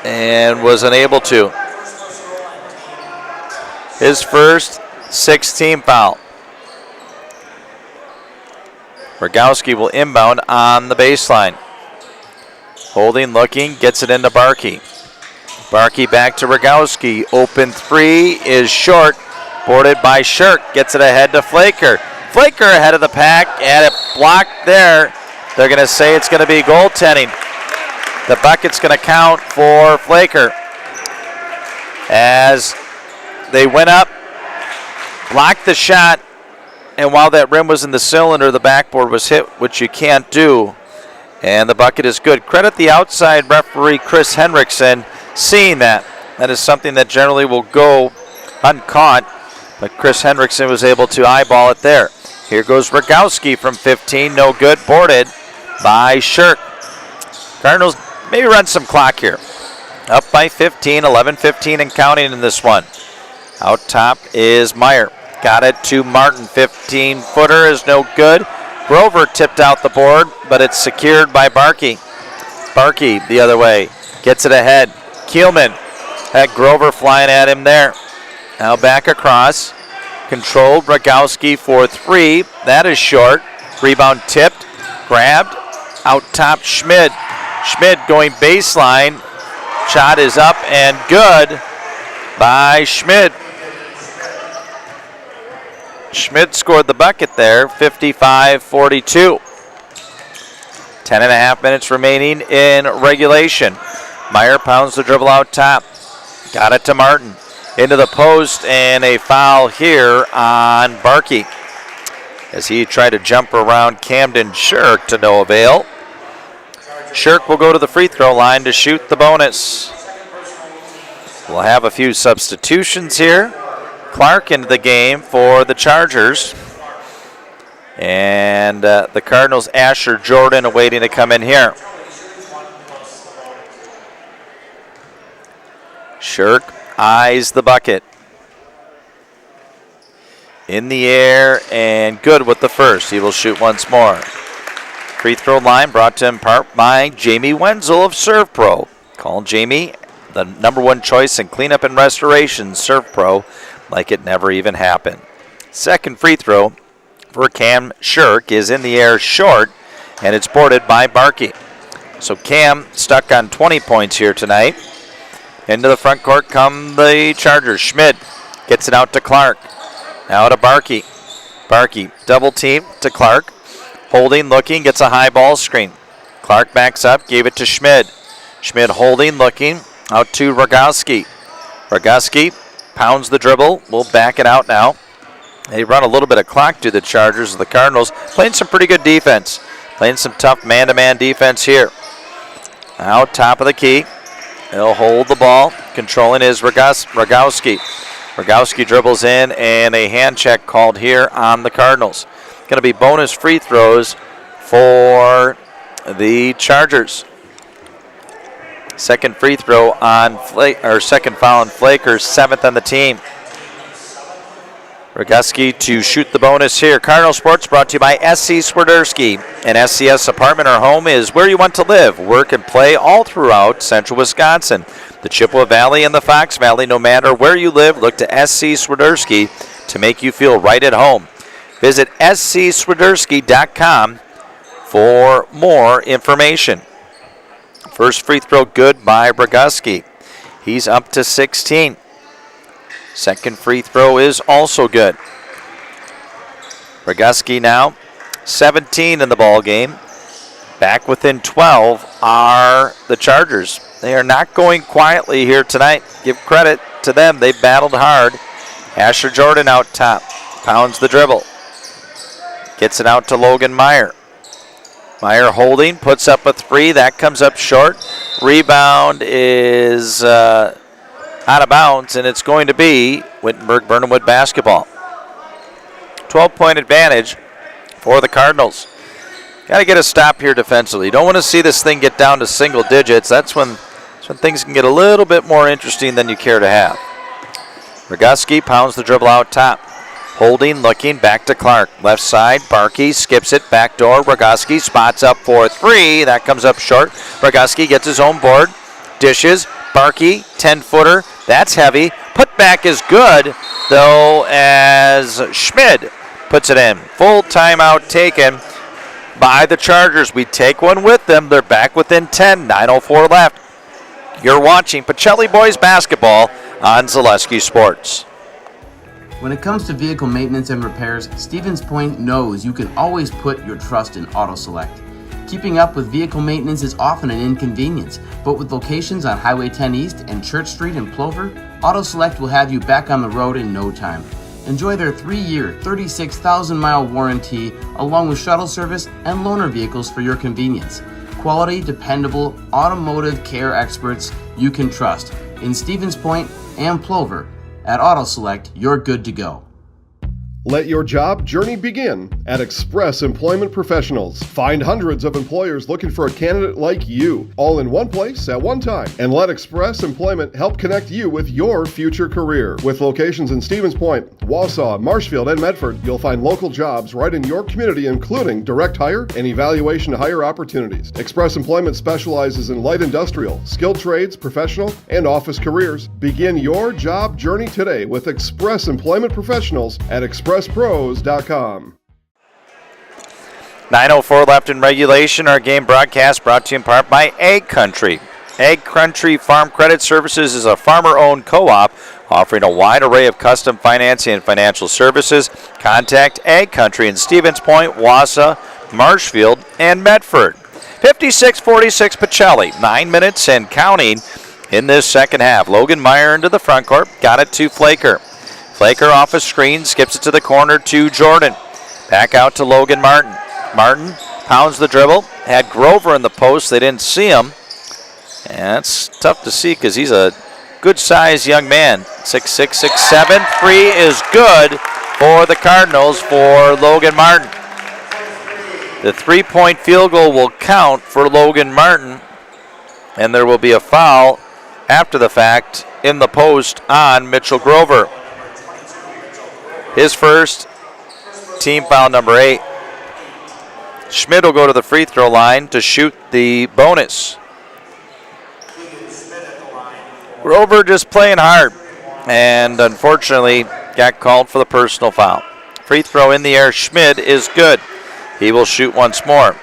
and was unable to. His first 6th foul. Rogowski will inbound on the baseline. Holding, looking, gets it into Barkey. Barkey back to Rogowski. Open 3 is short. Boarded by Shirk. Gets it ahead to Flaker. Flaker ahead of the pack, and it blocked there. They're going to say it's going to be goaltending. The bucket's going to count for Flaker. As they went up, blocked the shot, and while that rim was in the cylinder, the backboard was hit, which you can't do. And the bucket is good. Credit the outside referee, Chris Henriksen, seeing that. That is something that generally will go uncaught, but Chris Henriksen was able to eyeball it there. Here goes Rogowski from 15, no good, boarded by Shirk. Cardinals maybe run some clock here. Up by 15, 11-15 and counting in this one. Out top is Meyer. Got it to Martin, 15-footer is no good. Grover tipped out the board, but it's secured by Barkey. Barkey the other way, gets it ahead. Kielman had Grover flying at him there. Now back across. Controlled, Rogowski for 3. That is short. Rebound tipped, grabbed. Out top, Schmid. Schmid going baseline. Shot is up and good by Schmid. Schmid scored the bucket there, 55-42. 10.5 minutes remaining in regulation. Meyer pounds the dribble out top. Got it to Martin. Into the post, and a foul here on Barkey as he tried to jump around Camden Shirk to no avail. Shirk will go to the free throw line to shoot the bonus. We'll have a few substitutions here. Clark into the game for the Chargers. And the Cardinals, Asher Jordan, awaiting to come in here. Shirk eyes the bucket. In the air and good with the first. He will shoot once more. Free throw line brought to him part by Jamie Wenzel of Serve Pro. Call Jamie the #1 choice in cleanup and restoration, Serve Pro, like it never even happened. Second free throw for Cam Shirk is in the air short, and it's boarded by Barkey. So Cam stuck on 20 points here tonight. Into the front court come the Chargers. Schmidt gets it out to Clark. Now to Barkey. Barkey double team to Clark. Holding, looking, gets a high ball screen. Clark backs up, gave it to Schmidt. Schmidt holding, looking, out to Rogowski. Rogowski pounds the dribble. We'll back it out now. They run a little bit of clock to the Chargers. The Cardinals playing some pretty good defense. Playing some tough man-to-man defense here. Now top of the key. He'll hold the ball. Controlling is Rogowski. Rogowski dribbles in, and a hand check called here on the Cardinals. Going to be bonus free throws for the Chargers. Second free throw on second foul on Flakers, 7th on the team. Rogowski to shoot the bonus here. Cardinal Sports brought to you by SC Swiderski. An SCS apartment or home is where you want to live, work, and play all throughout central Wisconsin. The Chippewa Valley and the Fox Valley, no matter where you live, look to SC Swiderski to make you feel right at home. Visit scswiderski.com for more information. First free throw good by Rogowski. He's up to 16. Second free throw is also good. Rogowski now 17 in the ball game. Back within 12 are the Chargers. They are not going quietly here tonight. Give credit to them. They battled hard. Asher Jordan out top. Pounds the dribble. Gets it out to Logan Meyer. Meyer holding. Puts up a three. That comes up short. Rebound is out of bounds, and it's going to be Wittenberg-Birnamwood basketball. 12-point advantage for the Cardinals. Got to get a stop here defensively. You don't want to see this thing get down to single digits. That's when things can get a little bit more interesting than you care to have. Rogowski pounds the dribble out top. Holding, looking, back to Clark. Left side, Barkey skips it, back door. Rogowski spots up for three. That comes up short. Rogowski gets his own board. Dishes. Barkey, 10-footer. That's heavy. Put back is good, though, as Schmidt puts it in. Full timeout taken by the Chargers. We take one with them. They're back within 10. 9:04 left. You're watching Pacelli Boys basketball on Zaleski Sports. When it comes to vehicle maintenance and repairs, Stevens Point knows you can always put your trust in Auto Select. Keeping up with vehicle maintenance is often an inconvenience, but with locations on Highway 10 East and Church Street in Plover, Auto Select will have you back on the road in no time. Enjoy their 3-year, 36,000-mile warranty, along with shuttle service and loaner vehicles for your convenience. Quality, dependable, automotive care experts you can trust. In Stevens Point and Plover, at Auto Select, you're good to go. Let your job journey begin at Express Employment Professionals. Find hundreds of employers looking for a candidate like you, all in one place at one time. And let Express Employment help connect you with your future career. With locations in Stevens Point, Wausau, Marshfield, and Medford, you'll find local jobs right in your community, including direct hire and evaluation hire opportunities. Express Employment specializes in light industrial, skilled trades, professional, and office careers. Begin your job journey today with Express Employment Professionals at expresspros.com. 9:04 left in regulation. Our game broadcast brought to you in part by Ag Country. Ag Country Farm Credit Services is a farmer-owned co-op offering a wide array of custom financing and financial services. Contact Ag Country in Stevens Point, Wausau, Marshfield, and Medford. 56-46 Pacelli. 9 minutes and counting in this second half. Logan Meyer into the front court. Got it to Flaker. Flaker off a screen, skips it to the corner to Jordan. Back out to Logan Martin. Martin pounds the dribble. Had Grover in the post. They didn't see him. And it's tough to see because he's a good-sized young man. 6'6", 6'7". Three is good for the Cardinals for Logan Martin. The three-point field goal will count for Logan Martin, and there will be a foul after the fact in the post on Mitchell Grover. His first, team foul number 8. Schmidt will go to the free throw line to shoot the bonus. Grover just playing hard, and unfortunately got called for the personal foul. Free throw in the air, Schmidt is good. He will shoot once more.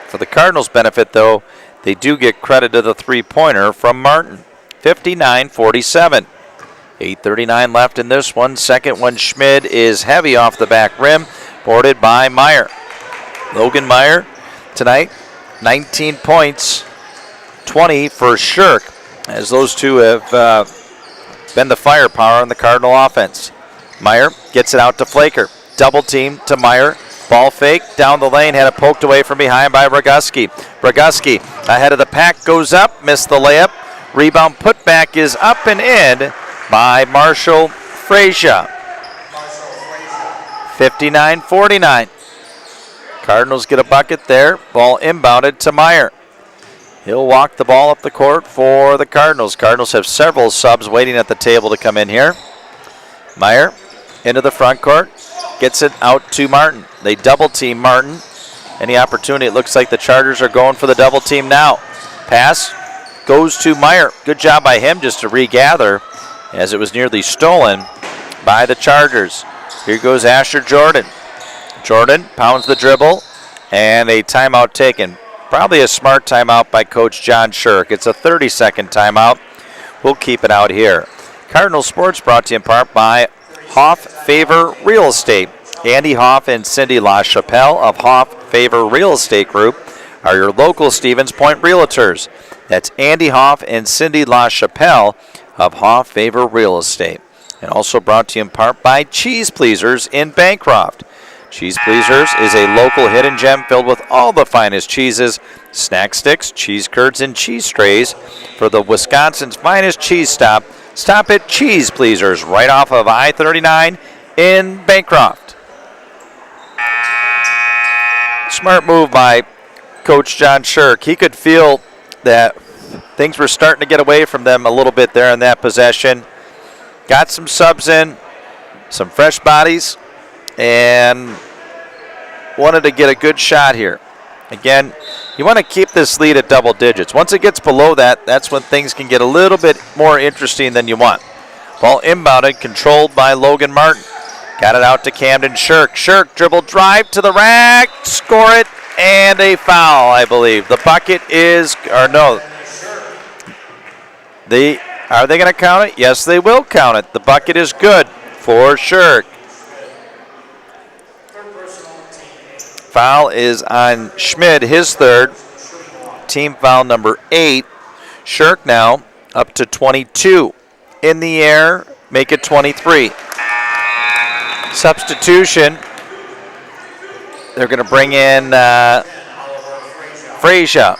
For the Cardinals' benefit, though, they do get credit to the three-pointer from Martin. 59-47. 8:39 left in this one. Second one, Schmidt is heavy off the back rim, boarded by Meyer. Logan Meyer tonight, 19 points, 20 for Shirk, as those two have been the firepower in the Cardinal offense. Meyer gets it out to Flaker. Double team to Meyer. Ball fake down the lane, had it poked away from behind by Roguski. Roguski ahead of the pack, goes up, missed the layup. Rebound putback is up and in by Marshall Frazier. 59-49. Cardinals get a bucket there. Ball inbounded to Meyer. He'll walk the ball up the court for the Cardinals. Cardinals have several subs waiting at the table to come in here. Meyer into the front court. Gets it out to Martin. They double team Martin. Any opportunity, it looks like the Chargers are going for the double team now. Pass goes to Meyer. Good job by him just to regather, as it was nearly stolen by the Chargers. Here goes Asher Jordan. Jordan pounds the dribble, and a timeout taken. Probably a smart timeout by Coach John Shirk. It's a 30-second timeout. We'll keep it out here. Cardinal Sports brought to you in part by Hoff Favor Real Estate. Andy Hoff and Cindy LaChapelle of Hoff Favor Real Estate Group are your local Stevens Point realtors. That's Andy Hoff and Cindy LaChapelle of Hoff Favor Real Estate. And also brought to you in part by Cheese Pleasers in Bancroft. Cheese Pleasers is a local hidden gem filled with all the finest cheeses, snack sticks, cheese curds, and cheese trays for the Wisconsin's finest cheese stop. Stop at Cheese Pleasers right off of I-39 in Bancroft. Smart move by Coach John Shirk. He could feel that things were starting to get away from them a little bit there in that possession. Got some subs in, some fresh bodies, and wanted to get a good shot here. Again, you want to keep this lead at double digits. Once it gets below that, that's when things can get a little bit more interesting than you want. Ball inbounded, controlled by Logan Martin. Got it out to Camden Shirk. Shirk dribble drive to the rack, score it, and a foul, I believe. The bucket is, or no. Are they going to count it? Yes, they will count it. The bucket is good for Shirk. Foul is on Schmidt, his third. Team foul number 8. Shirk now up to 22. In the air, make it 23. Substitution. They're going to bring in Frazier.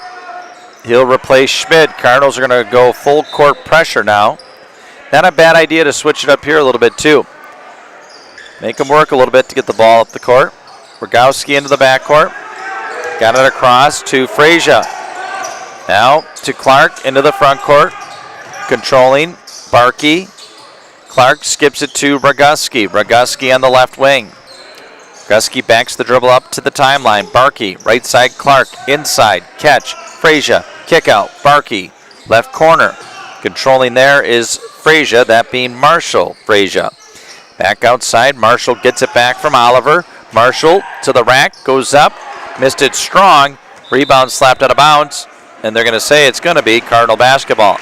He'll replace Schmidt. Cardinals are going to go full court pressure now. Not a bad idea to switch it up here a little bit too. Make them work a little bit to get the ball up the court. Rogowski into the backcourt. Got it across to Frazier. Now to Clark into the front court. Controlling Barkey. Clark skips it to Rogowski. Rogowski on the left wing. Rogowski backs the dribble up to the timeline. Barkey, right side Clark, inside, catch, Frazier, kick out, Barkey, left corner. Controlling there is Frazier, that being Marshall Frazier. Back outside, Marshall gets it back from Oliver. Marshall to the rack, goes up, missed it strong, rebound slapped out of bounds, and they're going to say it's going to be Cardinal basketball.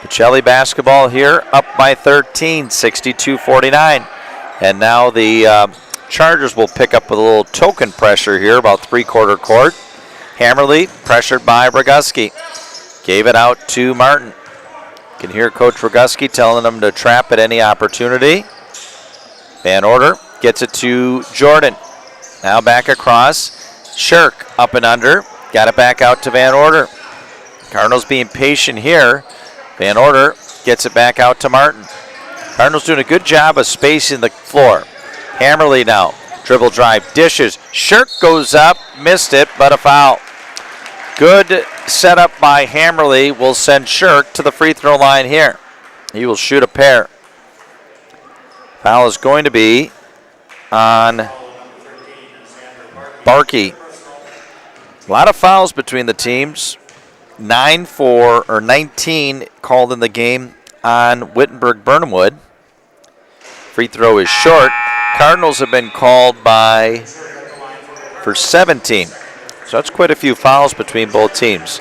Pacelli basketball here, up by 13, 62-49. And now the Chargers will pick up with a little token pressure here, about three-quarter court. Hammerly pressured by Rogowski. Gave it out to Martin. You can hear Coach Rogowski telling them to trap at any opportunity. Van Order gets it to Jordan. Now back across. Shirk up and under. Got it back out to Van Order. Cardinals being patient here. Van Order gets it back out to Martin. Cardinals doing a good job of spacing the floor. Hammerly now. Dribble drive, dishes. Shirk goes up, missed it, but a foul. Good setup by Hammerly will send Shirk to the free throw line here. He will shoot a pair. Foul is going to be on Barkey. A lot of fouls between the teams. 19 called in the game on Wittenberg-Birnamwood. Free throw is short. Cardinals have been called for 17. So that's quite a few fouls between both teams.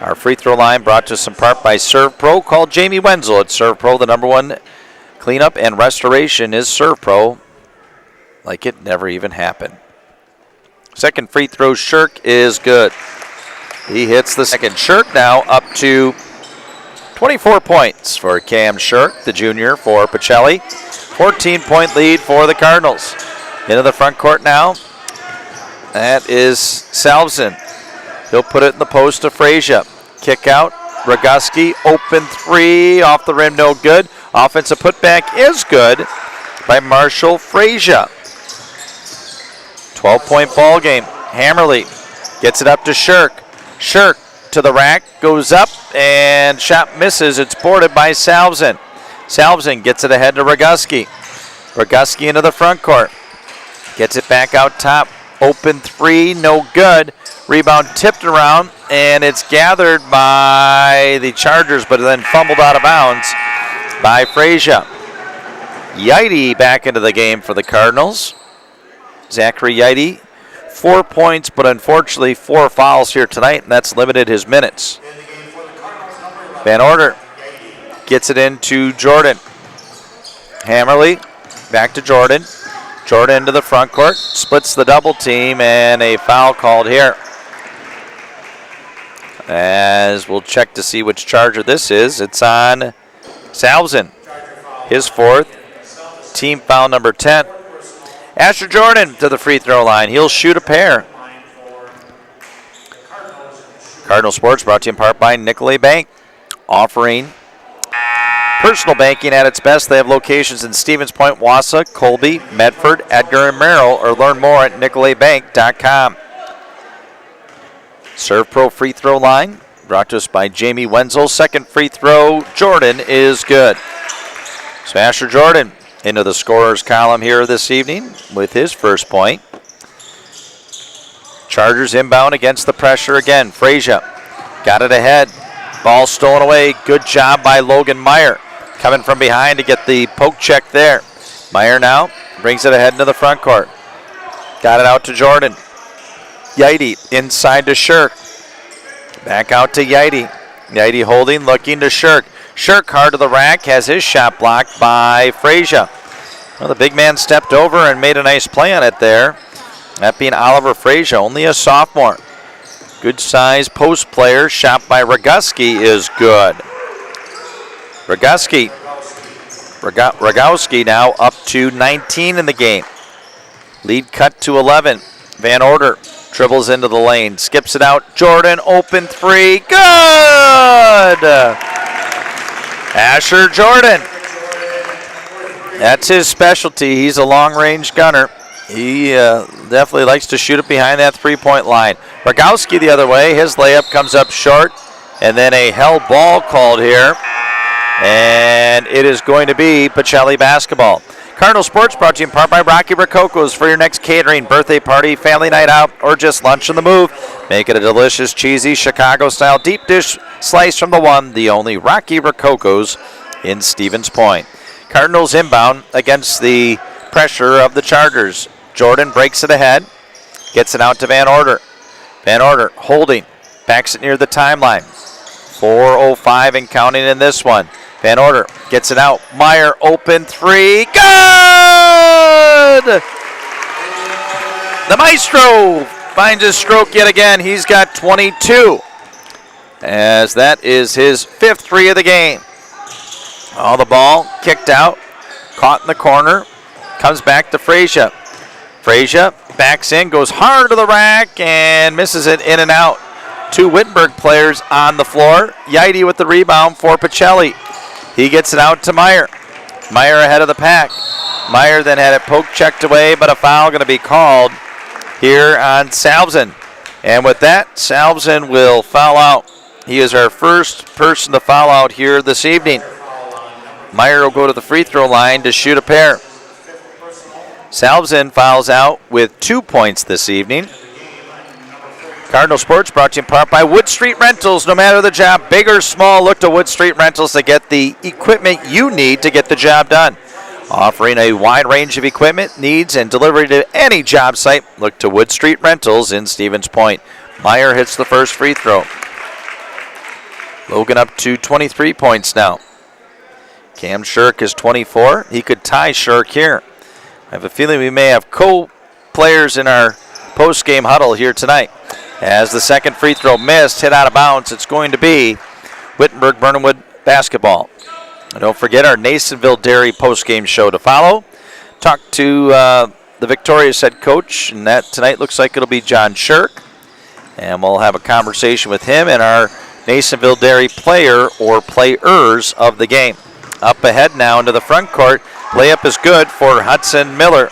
Our free throw line brought to us in part by Serve Pro. Call Jamie Wenzel at Serve Pro. The #1 cleanup and restoration is Serve Pro, like it never even happened. Second free throw, Shirk is good. He hits the second. Shirk now up to 24 points for Cam Shirk, the junior for Pacelli. 14-point lead for the Cardinals. Into the front court now. That is Salvesen. He'll put it in the post to Frazier. Kick out. Roguski, open three. Off the rim, no good. Offensive putback is good by Marshall Frazier. 12-point ball game. Hammerly gets it up to Shirk. Shirk to the rack, goes up, and shot misses. It's boarded by Salvesen. Salvesen gets it ahead to Roguski. Roguski into the front court. Gets it back out top. Open three, no good. Rebound tipped around, and it's gathered by the Chargers, but then fumbled out of bounds by Frazier. Yidy back into the game for the Cardinals. Zachary Yidy, 4 points, but unfortunately 4 fouls here tonight, and that's limited his minutes. Van Order gets it into Jordan. Hammerly back to Jordan. Jordan to the front court, splits the double team, and a foul called here. As we'll check to see which Charger this is. It's on Salvesen, his 4th, team foul number 10. Asher Jordan to the free throw line. He'll shoot a pair. Cardinal Sports brought to you in part by Nicolay Bank, offering personal banking at its best. They have locations in Stevens Point, Wausau, Colby, Medford, Edgar, and Merrill, or learn more at nicolaybank.com. Serve Pro free throw line brought to us by Jamie Wenzel. Second free throw, Jordan, is good. Smasher Jordan into the scorer's column here this evening with his first point. Chargers inbound against the pressure again. Frazier got it ahead. Ball stolen away. Good job by Logan Meyer. Coming from behind to get the poke check there. Meyer now brings it ahead into the front court. Got it out to Jordan. Yidy inside to Shirk. Back out to Yidy. Yidy holding, looking to Shirk. Shirk hard to the rack, has his shot blocked by Frazier. Well, the big man stepped over and made a nice play on it there. That being Oliver Frazier, only a sophomore. Good size post player. Shot by Roguski is good. Rogowski now up to 19 in the game. Lead cut to 11. Van Order dribbles into the lane, skips it out. Jordan, open three, good! Asher Jordan. That's his specialty. He's a long-range gunner. He definitely likes to shoot it behind that three-point line. Rogowski the other way. His layup comes up short, and then a held ball called here. And it is going to be Pacelli basketball. Cardinal Sports brought to you in part by Rocky Rococo's. For your next catering, birthday party, family night out, or just lunch on the move, make it a delicious, cheesy, Chicago-style deep dish slice from the only Rocky Rococo's in Stevens Point. Cardinals inbound against the pressure of the Chargers. Jordan breaks it ahead, gets it out to Van Order. Van Order holding, backs it near the timeline. 4:05 and counting in this one. Van Order gets it out. Meyer open three. Good! The Maestro finds his stroke yet again. He's got 22. As that is his 5th three of the game. Oh, the ball kicked out. Caught in the corner. Comes back to Frazier. Frazier backs in, goes hard to the rack, and misses it in and out. 2 Wittenberg players on the floor. Yaite with the rebound for Pacelli. He gets it out to Meyer. Meyer ahead of the pack. Meyer then had it poke checked away, but a foul going to be called here on Salvesen. And with that, Salvesen will foul out. He is our first person to foul out here this evening. Meyer will go to the free throw line to shoot a pair. Salvesen fouls out with 2 points this evening. Cardinal Sports brought to you in part by Wood Street Rentals. No matter the job, big or small, look to Wood Street Rentals to get the equipment you need to get the job done. Offering a wide range of equipment, needs, and delivery to any job site, look to Wood Street Rentals in Stevens Point. Meyer hits the first free throw. Logan up to 23 points now. Cam Shirk is 24. He could tie Shirk here. I have a feeling we may have co-players in our post-game huddle here tonight. As the second free throw missed, hit out of bounds, it's going to be Wittenberg-Birnamwood basketball. And don't forget our Nasonville Dairy post-game show to follow. Talk to the Victorious head coach, and that tonight looks like it'll be John Shirk. And we'll have a conversation with him and our Nasonville Dairy player or players of the game. Up ahead now into the front court. Layup is good for Hudson Miller.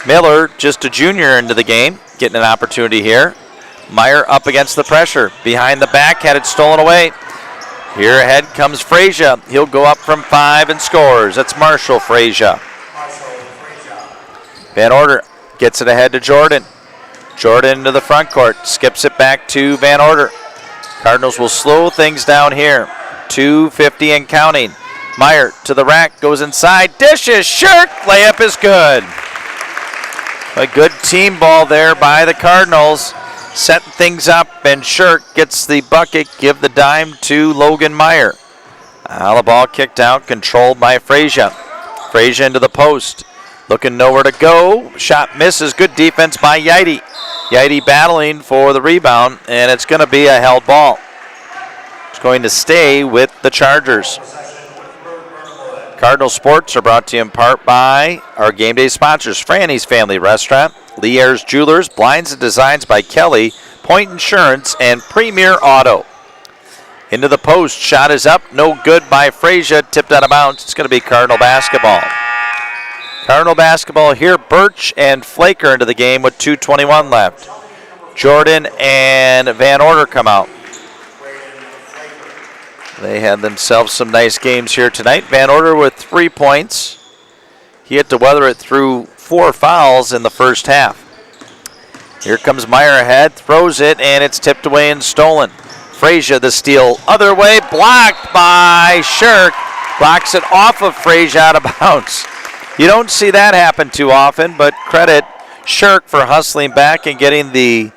Miller, just a junior into the game, getting an opportunity here. Meyer up against the pressure. Behind the back, had it stolen away. Here ahead comes Frazier. He'll go up from 5 and scores. That's Marshall Frazier. Van Order gets it ahead to Jordan. Jordan into the front court. Skips it back to Van Order. Cardinals will slow things down here. 2:50 and counting. Meyer to the rack, goes inside, dishes, Shirk, layup is good. A good team ball there by the Cardinals. Setting things up, and Shirk gets the bucket, give the dime to Logan Meyer. The ball kicked out, controlled by Frazier. Frazier into the post. Looking nowhere to go. Shot misses, good defense by Yaite. Yaite battling for the rebound, and it's going to be a held ball. It's going to stay with the Chargers. Cardinal Sports are brought to you in part by our game day sponsors, Franny's Family Restaurant, Lier's Jewelers, Blinds and Designs by Kelly, Point Insurance, and Premier Auto. Into the post, shot is up, no good by Frazier, tipped out of bounds. It's going to be Cardinal basketball. Cardinal basketball here, Birch and Flaker into the game with 2:21 left. Jordan and Van Order come out. They had themselves some nice games here tonight. Van Order with 3 points. He had to weather it through 4 fouls in the first half. Here comes Meyer ahead, throws it, and it's tipped away and stolen. Frazier the steal, other way, blocked by Shirk. Blocks it off of Frazier out of bounds. You don't see that happen too often, but credit Shirk for hustling back and getting the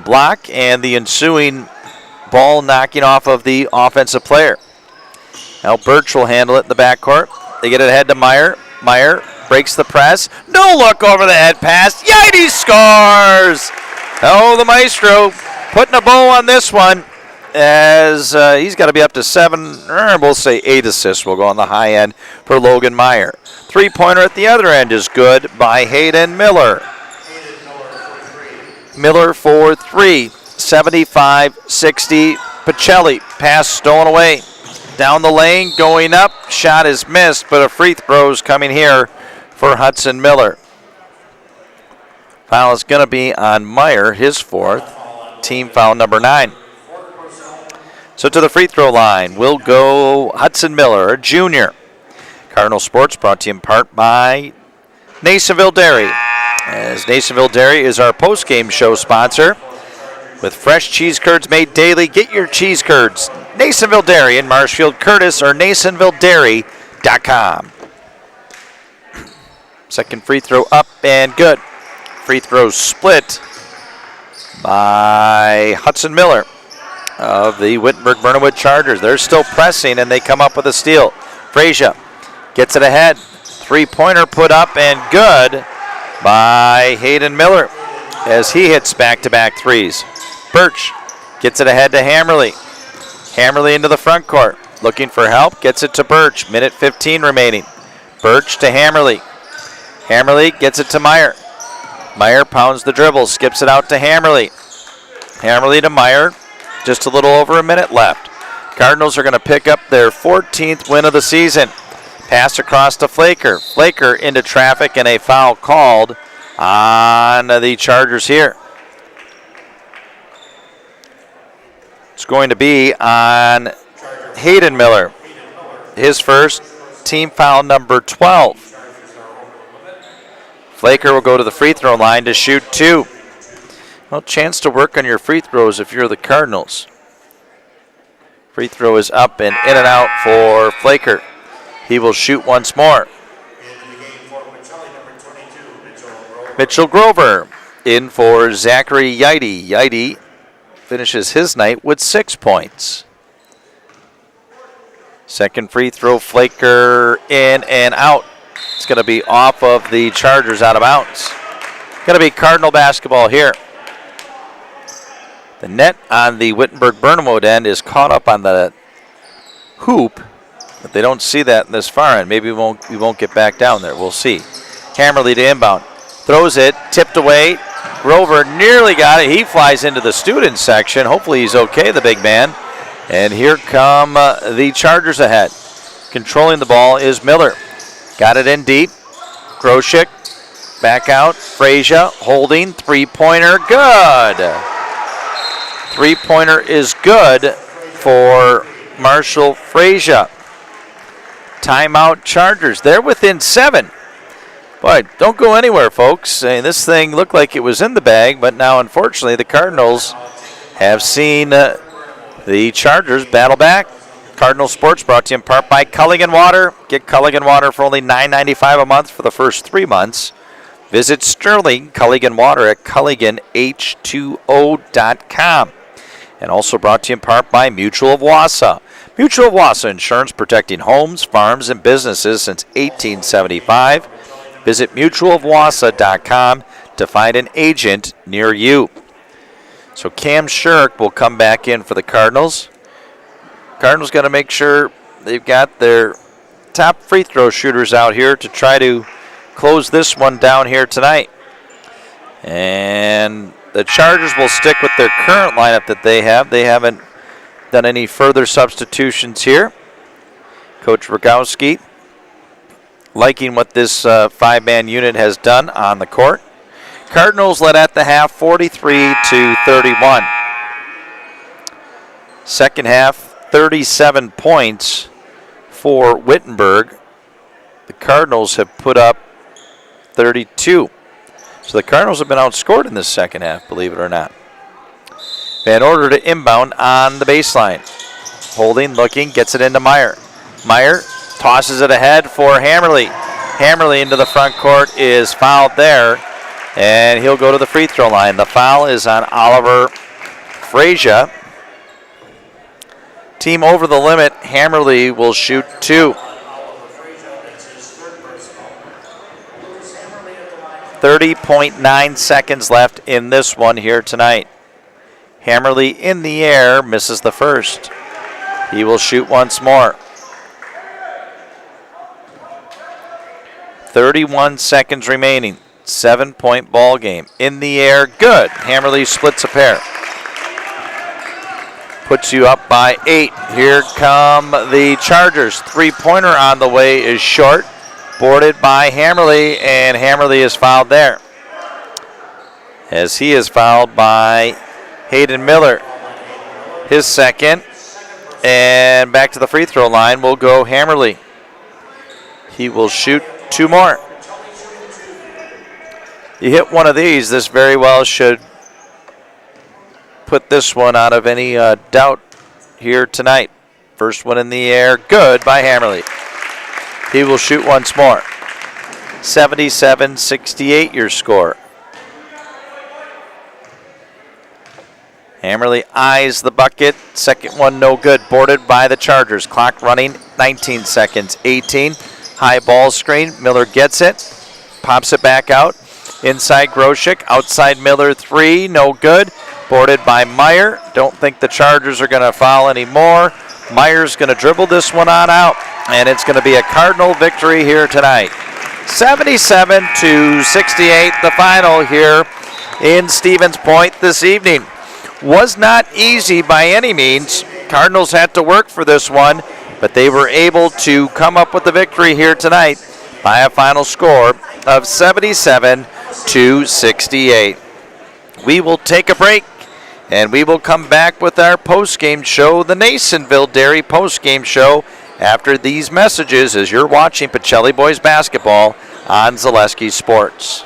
block and the ensuing ball knocking off of the offensive player. Now Birch will handle it in the backcourt. They get it ahead to Meyer. Meyer breaks the press. No look over the head pass. Yaite scores! Oh, the Maestro putting a bow on this one as he's got to be up to 7, or we'll say 8 assists. We'll go on the high end for Logan Meyer. 3-pointer at the other end is good by Hayden Miller. Miller for 3. 75-60. Pacelli, pass stolen away. Down the lane, going up. Shot is missed, but a free throw is coming here for Hudson Miller. Foul is going to be on Meyer, his 4th. Team foul number 9. So to the free throw line will go Hudson Miller, a junior. Cardinal Sports brought to you in part by Nasonville Dairy. As Nasonville Dairy is our post-game show sponsor. With fresh cheese curds made daily, get your cheese curds. Nasonville Dairy in Marshfield, Curtis, or NasonvilleDairy.com. Second free throw up and good. Free throw split by Hudson Miller of the Wittenberg-Birnamwood Chargers. They're still pressing, and they come up with a steal. Frazier gets it ahead. 3-pointer put up and good by Hayden Miller as he hits back-to-back threes. Birch gets it ahead to Hammerly. Hammerly into the front court. Looking for help. Gets it to Birch. Minute 15 remaining. Birch to Hammerly. Hammerly gets it to Meyer. Meyer pounds the dribble. Skips it out to Hammerly. Hammerly to Meyer. Just a little over a minute left. Cardinals are going to pick up their 14th win of the season. Pass across to Flaker. Flaker into traffic and a foul called on the Chargers here. It's going to be on Hayden Miller. His first, team foul number 12. Flaker will go to the free throw line to shoot 2. Well, chance to work on your free throws if you're the Cardinals. Free throw is up and in and out for Flaker. He will shoot once more. Mitchell Grover in for Zachary Yidy. Yidy finishes his night with 6 points. Second free throw, Flaker in and out. It's going to be off of the Chargers, out of bounds. Going to be Cardinal basketball here. The net on the Wittenberg-Birnamwood end is caught up on the hoop, but they don't see that in this far end. Maybe we won't get back down there. We'll see. Hammerly to inbound. Throws it, tipped away. Grover nearly got it. He flies into the student section. Hopefully he's okay, the big man. And here come the Chargers ahead. Controlling the ball is Miller. Got it in deep. Groshek back out. Frazier holding. Three-pointer, good. Three-pointer is good for Marshall Frazier. Timeout Chargers. They're within 7. Boy, don't go anywhere, folks. This thing looked like it was in the bag, but now, unfortunately, the Cardinals have seen the Chargers battle back. Cardinal Sports brought to you in part by Culligan Water. Get Culligan Water for only $9.95 a month for the first 3 months. Visit Sterling Culligan Water at CulliganH2O.com. And also brought to you in part by Mutual of Wausau. Mutual of Wausau Insurance, protecting homes, farms, and businesses since 1875. Visit mutualofwausau.com to find an agent near you. So Cam Shirk will come back in for the Cardinals. Cardinals got to make sure they've got their top free throw shooters out here to try to close this one down here tonight. And the Chargers will stick with their current lineup that they have. They haven't done any further substitutions here. Coach Rogowski liking what this 5-man unit has done on the court. Cardinals led at the half 43-31. Second half, 37 points for Wittenberg. The Cardinals have put up 32. So the Cardinals have been outscored in this second half, believe it or not. Van Order to inbound on the baseline. Holding, looking, gets it into Meyer. Meyer tosses it ahead for Hammerly. Hammerly into the front court is fouled there, and he'll go to the free throw line. The foul is on Oliver Frazier. Team over the limit. Hammerly will shoot 2. 30.9 seconds left in this one here tonight. Hammerly in the air, misses the first. He will shoot once more. 31 seconds remaining. 7-point ball game. In the air, good. Hammerly splits a pair. Puts you up by 8. Here come the Chargers. Three-pointer on the way is short. Boarded by Hammerly, and Hammerly is fouled there, as he is fouled by Hayden Miller. His second, and back to the free throw line will go Hammerly. He will shoot 2 more. You hit one of these, this very well should put this one out of any doubt here tonight. First one in the air, good by Hammerly. He will shoot once more. 77-68 your score. Hammerly eyes the bucket. Second one no good. Boarded by the Chargers. Clock running. 19 seconds. 18. High ball screen. Miller gets it. Pops it back out. Inside Groshek. Outside Miller. 3. No good. Boarded by Meyer. Don't think the Chargers are going to foul anymore. Meyer's going to dribble this one on out. And it's going to be a Cardinal victory here tonight. 77-68, the final here in Stevens Point this evening. was not easy by any means. Cardinals had to work for this one, but they were able to come up with the victory here tonight by a final score of 77-68. We will take a break, and we will come back with our post-game show, the Nasonville Dairy post-game show, after these messages as you're watching Pacelli Boys Basketball on Zaleski Sports.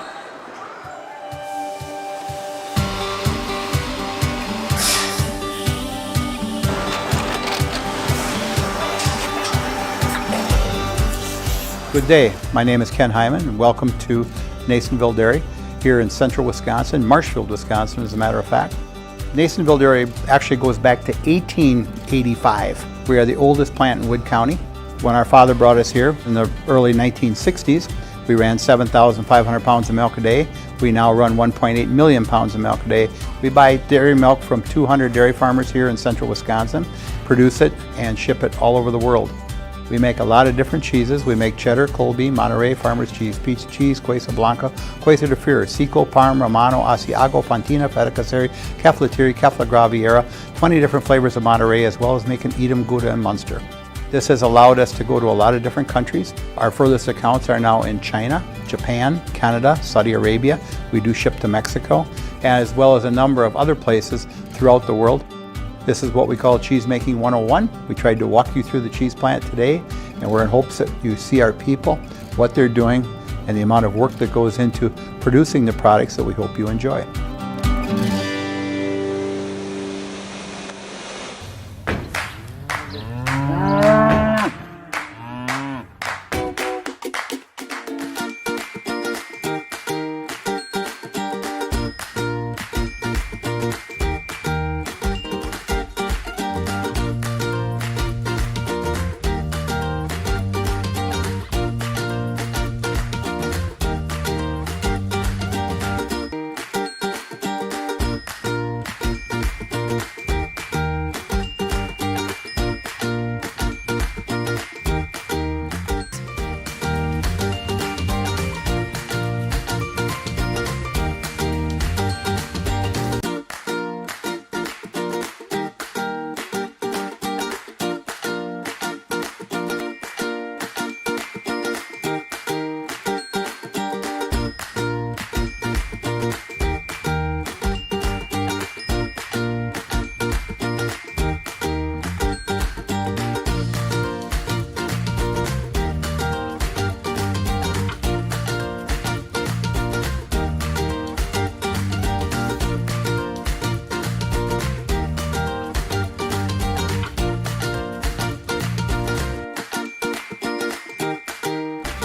Good day. My name is Ken Hyman, and welcome to Nasonville Dairy here in central Wisconsin, Marshfield, Wisconsin, as a matter of fact. Nasonville Dairy actually goes back to 1885. We are the oldest plant in Wood County. When our father brought us here in the early 1960s, we ran 7,500 pounds of milk a day. We now run 1.8 million pounds of milk a day. We buy dairy milk from 200 dairy farmers here in central Wisconsin, produce it, and ship it all over the world. We make a lot of different cheeses. We make cheddar, Colby, Monterey, Farmer's Cheese, Peach Cheese, Queso Blanca, Queso de Fir, Seco, Parm, Romano, Asiago, Fontina, Feta Caseri, Cafflatiri, Caffla Graviera, 20 different flavors of Monterey, as well as making Edam, Gouda, and Munster. This has allowed us to go to a lot of different countries. Our furthest accounts are now in China, Japan, Canada, Saudi Arabia. We do ship to Mexico, as well as a number of other places throughout the world. This is what we call Cheese Making 101. We tried to walk you through the cheese plant today, and we're in hopes that you see our people, what they're doing, and the amount of work that goes into producing the products that we hope you enjoy.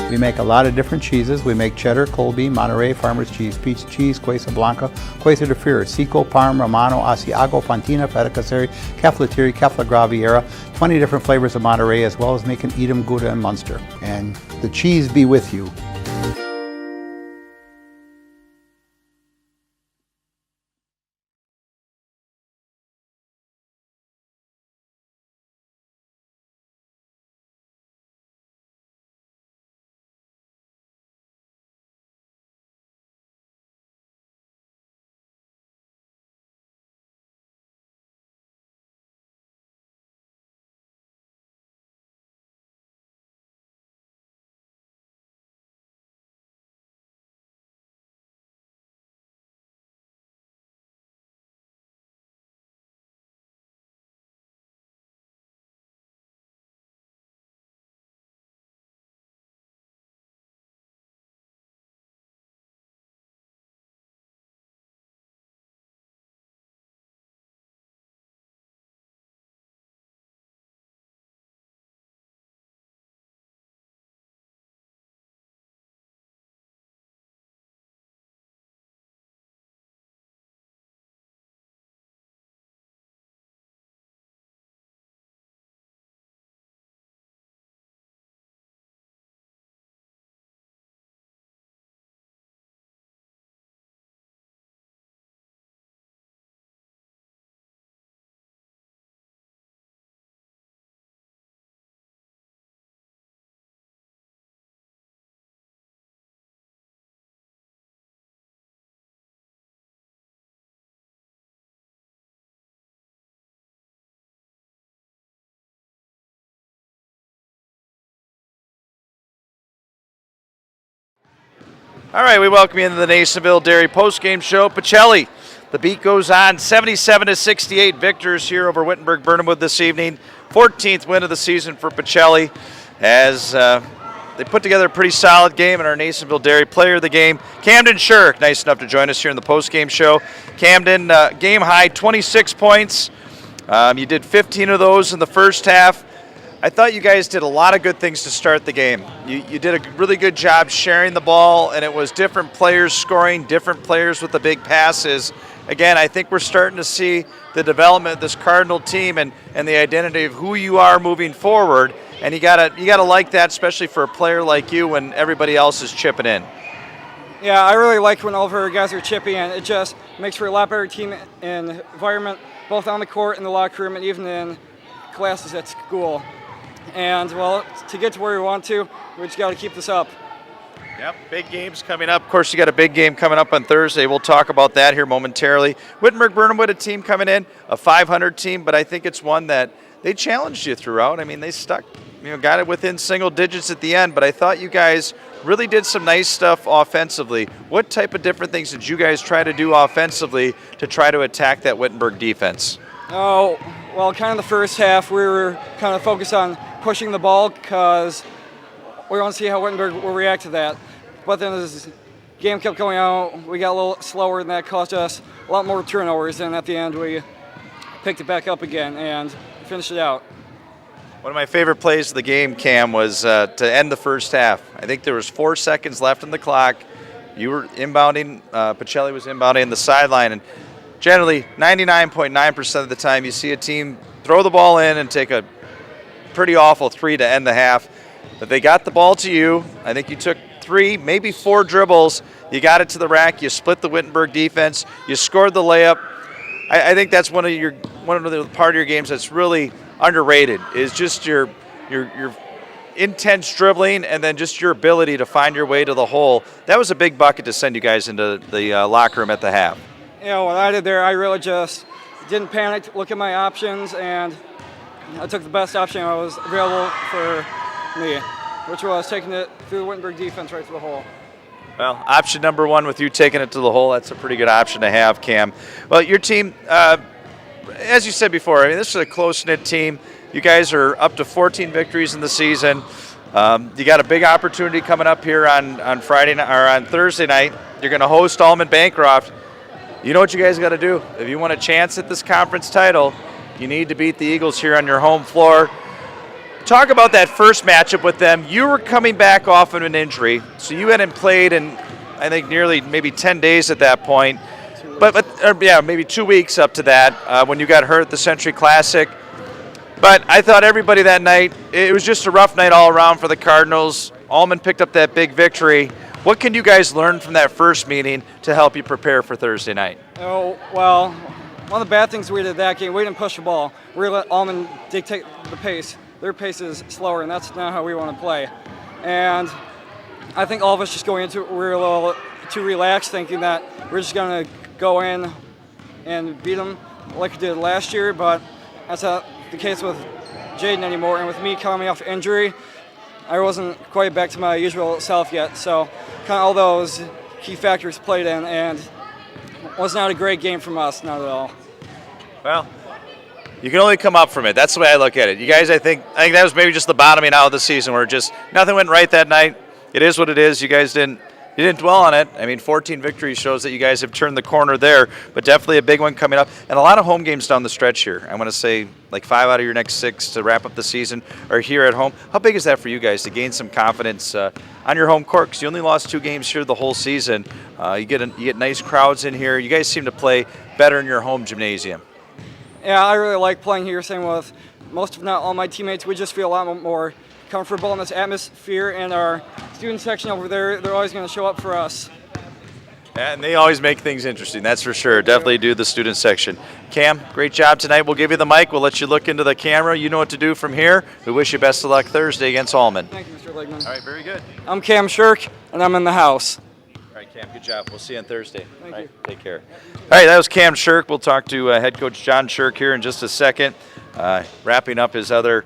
We make a lot of different cheeses. We make cheddar, Colby, Monterey, Farmer's Cheese, Peach Cheese, Queso Blanca, Queso de Fir, Seco, Parm, Romano, Asiago, Fontina, Feta Caseri, Cafflatiri, Caffla Graviera, 20 different flavors of Monterey, as well as making Edam, Gouda, and Munster. And the cheese be with you. All right, we welcome you into the Nasonville Dairy postgame show. Pacelli, the beat goes on. 77-68 victors here over Wittenberg-Birnamwood this evening. 14th win of the season for Pacelli as they put together a pretty solid game, and our Nasonville Dairy player of the game, Camden Shirk, nice enough to join us here in the postgame show. Camden, game high, 26 points. You did 15 of those in the first half. I thought you guys did a lot of good things to start the game. You did a really good job sharing the ball, and it was different players scoring, different players with the big passes. Again, I think we're starting to see the development of this Cardinal team and the identity of who you are moving forward. And you gotta like that, especially for a player like you when everybody else is chipping in. Yeah, I really like when all of our guys are chipping in. It just makes for a lot better team and environment, both on the court, in the locker room, and even in classes at school. And, well, to get to where we want to, we just got to keep this up. Yep, big games coming up. Of course, you got a big game coming up on Thursday. We'll talk about that here momentarily. Wittenberg-Birnamwood, a team coming in, a 500 team, but I think it's one that they challenged you throughout. I mean, they stuck, got it within single digits at the end, but I thought you guys really did some nice stuff offensively. What type of different things did you guys try to do offensively to try to attack that Wittenberg defense? Oh, well, kind of the first half, we were kind of focused on pushing the ball because we want to see how Wittenberg will react to that. But then as the game kept going out, we got a little slower, and that caused us a lot more turnovers. And at the end, we picked it back up again and finished it out. One of my favorite plays of the game, Cam, was to end the first half. I think there was 4 seconds left on the clock. You were inbounding, Pacelli was inbounding in the sideline, and generally 99.9% of the time you see a team throw the ball in and take a pretty awful 3 to end the half. But they got the ball to you. I think you took 3, maybe 4 dribbles. You got it to the rack. You split the Wittenberg defense. You scored the layup. I think that's one of the part of your games that's really underrated, is just your intense dribbling and then just your ability to find your way to the hole. That was a big bucket to send you guys into the locker room at the half. Yeah, what I did there, I really just didn't panic, look at my options, and I took the best option that was available for me, which was taking it through the Wittenberg defense right to the hole. Well, option number 1 with you taking it to the hole, that's a pretty good option to have, Cam. Well, your team, as you said before, I mean, this is a close-knit team. You guys are up to 14 victories in the season. You got a big opportunity coming up here on Friday night, or on Thursday night. You're going to host Almond Bancroft. You know what you guys got to do. If you want a chance at this conference title, you need to beat the Eagles here on your home floor. Talk about that first matchup with them. You were coming back off of an injury, so you hadn't played in, I think, nearly maybe 10 days at that point. Maybe 2 weeks up to that when you got hurt at the Century Classic. But I thought everybody that night, it was just a rough night all around for the Cardinals. Almond picked up that big victory. What can you guys learn from that first meeting to help you prepare for Thursday night? Oh, well, one of the bad things we did that game, we didn't push the ball. We let Almond dictate the pace. Their pace is slower, and that's not how we want to play. And I think all of us just going into it, we're a little too relaxed, thinking that we're just going to go in and beat them like we did last year, but that's not the case with Jaden anymore. And with me coming off injury, I wasn't quite back to my usual self yet, so kind of all those key factors played in, and it was not a great game from us, not at all. Well, you can only come up from it. That's the way I look at it. You guys, I think that was maybe just the bottoming out of the season where just nothing went right that night. It is what it is. You guys didn't dwell on it. I mean, 14 victories shows that you guys have turned the corner there, but definitely a big one coming up. And a lot of home games down the stretch here. I want to say like 5 out of your next 6 to wrap up the season are here at home. How big is that for you guys to gain some confidence on your home court? Because you only lost 2 games here the whole season. You get nice crowds in here. You guys seem to play better in your home gymnasium. Yeah, I really like playing here. Same with most, if not all, my teammates. We just feel a lot more comfortable in this atmosphere, and our student section over there, they're always going to show up for us. And they always make things interesting, that's for sure. Definitely do the student section. Cam, great job tonight. We'll give you the mic. We'll let you look into the camera. You know what to do from here. We wish you best of luck Thursday against Almond. Thank you, Mr. Legman. All right, very good. I'm Cam Shirk, and I'm in the house. All right, Cam, good job. We'll see you on Thursday. Thank All right, you. take care. All right, that was Cam Shirk. We'll talk to head coach John Shirk here in just a second, wrapping up his other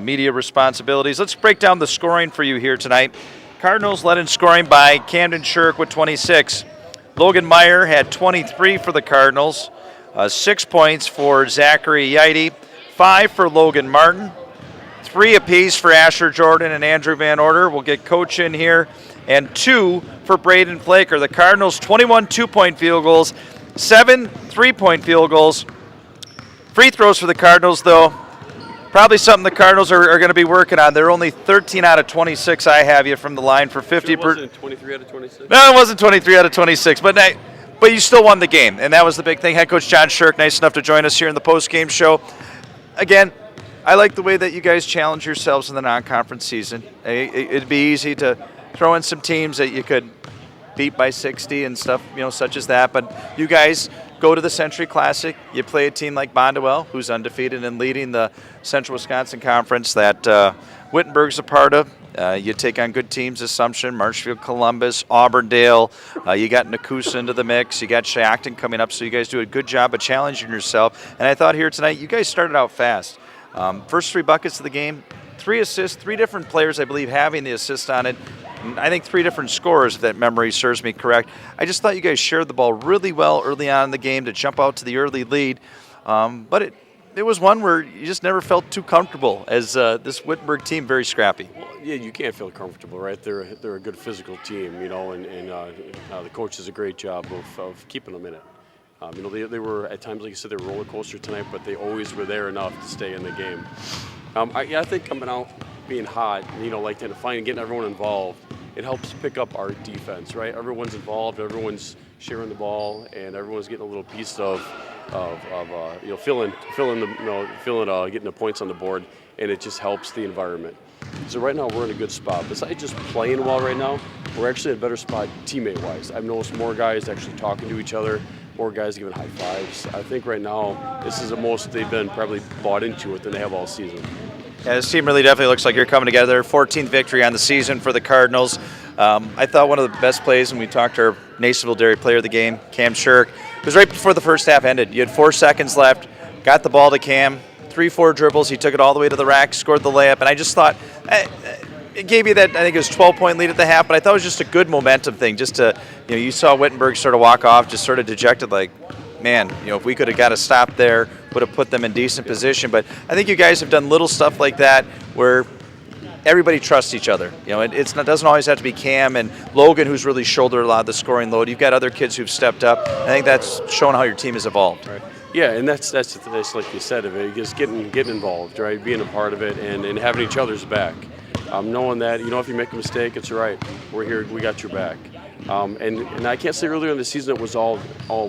media responsibilities. Let's break down the scoring for you here tonight. Cardinals led in scoring by Camden Shirk with 26. Logan Meyer had 23 for the Cardinals. 6 points for Zachary Yeide, 5 for Logan Martin, 3 apiece for Asher Jordan and Andrew Van Order. We'll get Coach in here. And 2 for Braden Flaker. The Cardinals, 21 2-point field goals, 7 3-point field goals. Free throws for the Cardinals, though, probably something the Cardinals are going to be working on. They're only 13 out of 26, I have you, from the line for 50%. It wasn't 23 out of 26? No, it wasn't 23 out of 26, but you still won the game, and that was the big thing. Head coach John Shirk, nice enough to join us here in the post-game show. Again, I like the way that you guys challenge yourselves in the non-conference season. It'd be easy to throw in some teams that you could beat by 60 and stuff, such as that. But you guys go to the Century Classic. You play a team like Bondwell, who's undefeated and leading the Central Wisconsin Conference that Wittenberg's a part of. You take on good teams, Assumption, Marshfield, Columbus, Auburndale. You got Nakusa into the mix. You got Shackton coming up. So you guys do a good job of challenging yourself. And I thought here tonight, you guys started out fast. First 3 buckets of the game, 3 assists, 3 different players, I believe, having the assist on it. I think 3 different scorers, if that memory serves me correct. I just thought you guys shared the ball really well early on in the game to jump out to the early lead. But it was one where you just never felt too comfortable as this Wittenberg team, very scrappy. Well, yeah, you can't feel comfortable, right? They're a good physical team, and the coach does a great job of keeping them in it. They were, at times, like you said, they were roller coaster tonight, but they always were there enough to stay in the game. I think coming out, being hot, like getting everyone involved, it helps pick up our defense, right? Everyone's involved, everyone's sharing the ball, and everyone's getting a little piece of getting the points on the board, and it just helps the environment. So right now we're in a good spot. Besides just playing well right now, we're actually in a better spot teammate-wise. I've noticed more guys actually talking to each other, more guys giving high fives. I think right now this is the most they've been probably bought into it than they have all season. Yeah, this team really definitely looks like you're coming together. 14th victory on the season for the Cardinals. I thought one of the best plays when we talked to our Nasonville Dairy player of the game, Cam Shirk, was right before the first half ended. You had 4 seconds left, got the ball to Cam, 3-4 dribbles. He took it all the way to the rack, scored the layup, and I just thought it gave you that, I think it was 12-point lead at the half, but I thought it was just a good momentum thing. Just to, you saw Wittenberg sort of walk off, just sort of dejected, like, man, if we could have got a stop there, would have put them in decent position. But I think you guys have done little stuff like that where everybody trusts each other. It doesn't always have to be Cam and Logan, who's really shouldered a lot of the scoring load. You've got other kids who've stepped up. I think that's showing how your team has evolved. Right. Yeah, and that's like you said of it, just getting involved, right? Being a part of it and having each other's back. Knowing that, if you make a mistake, it's all right. We're here, we got your back. And I can't say earlier in the season it was all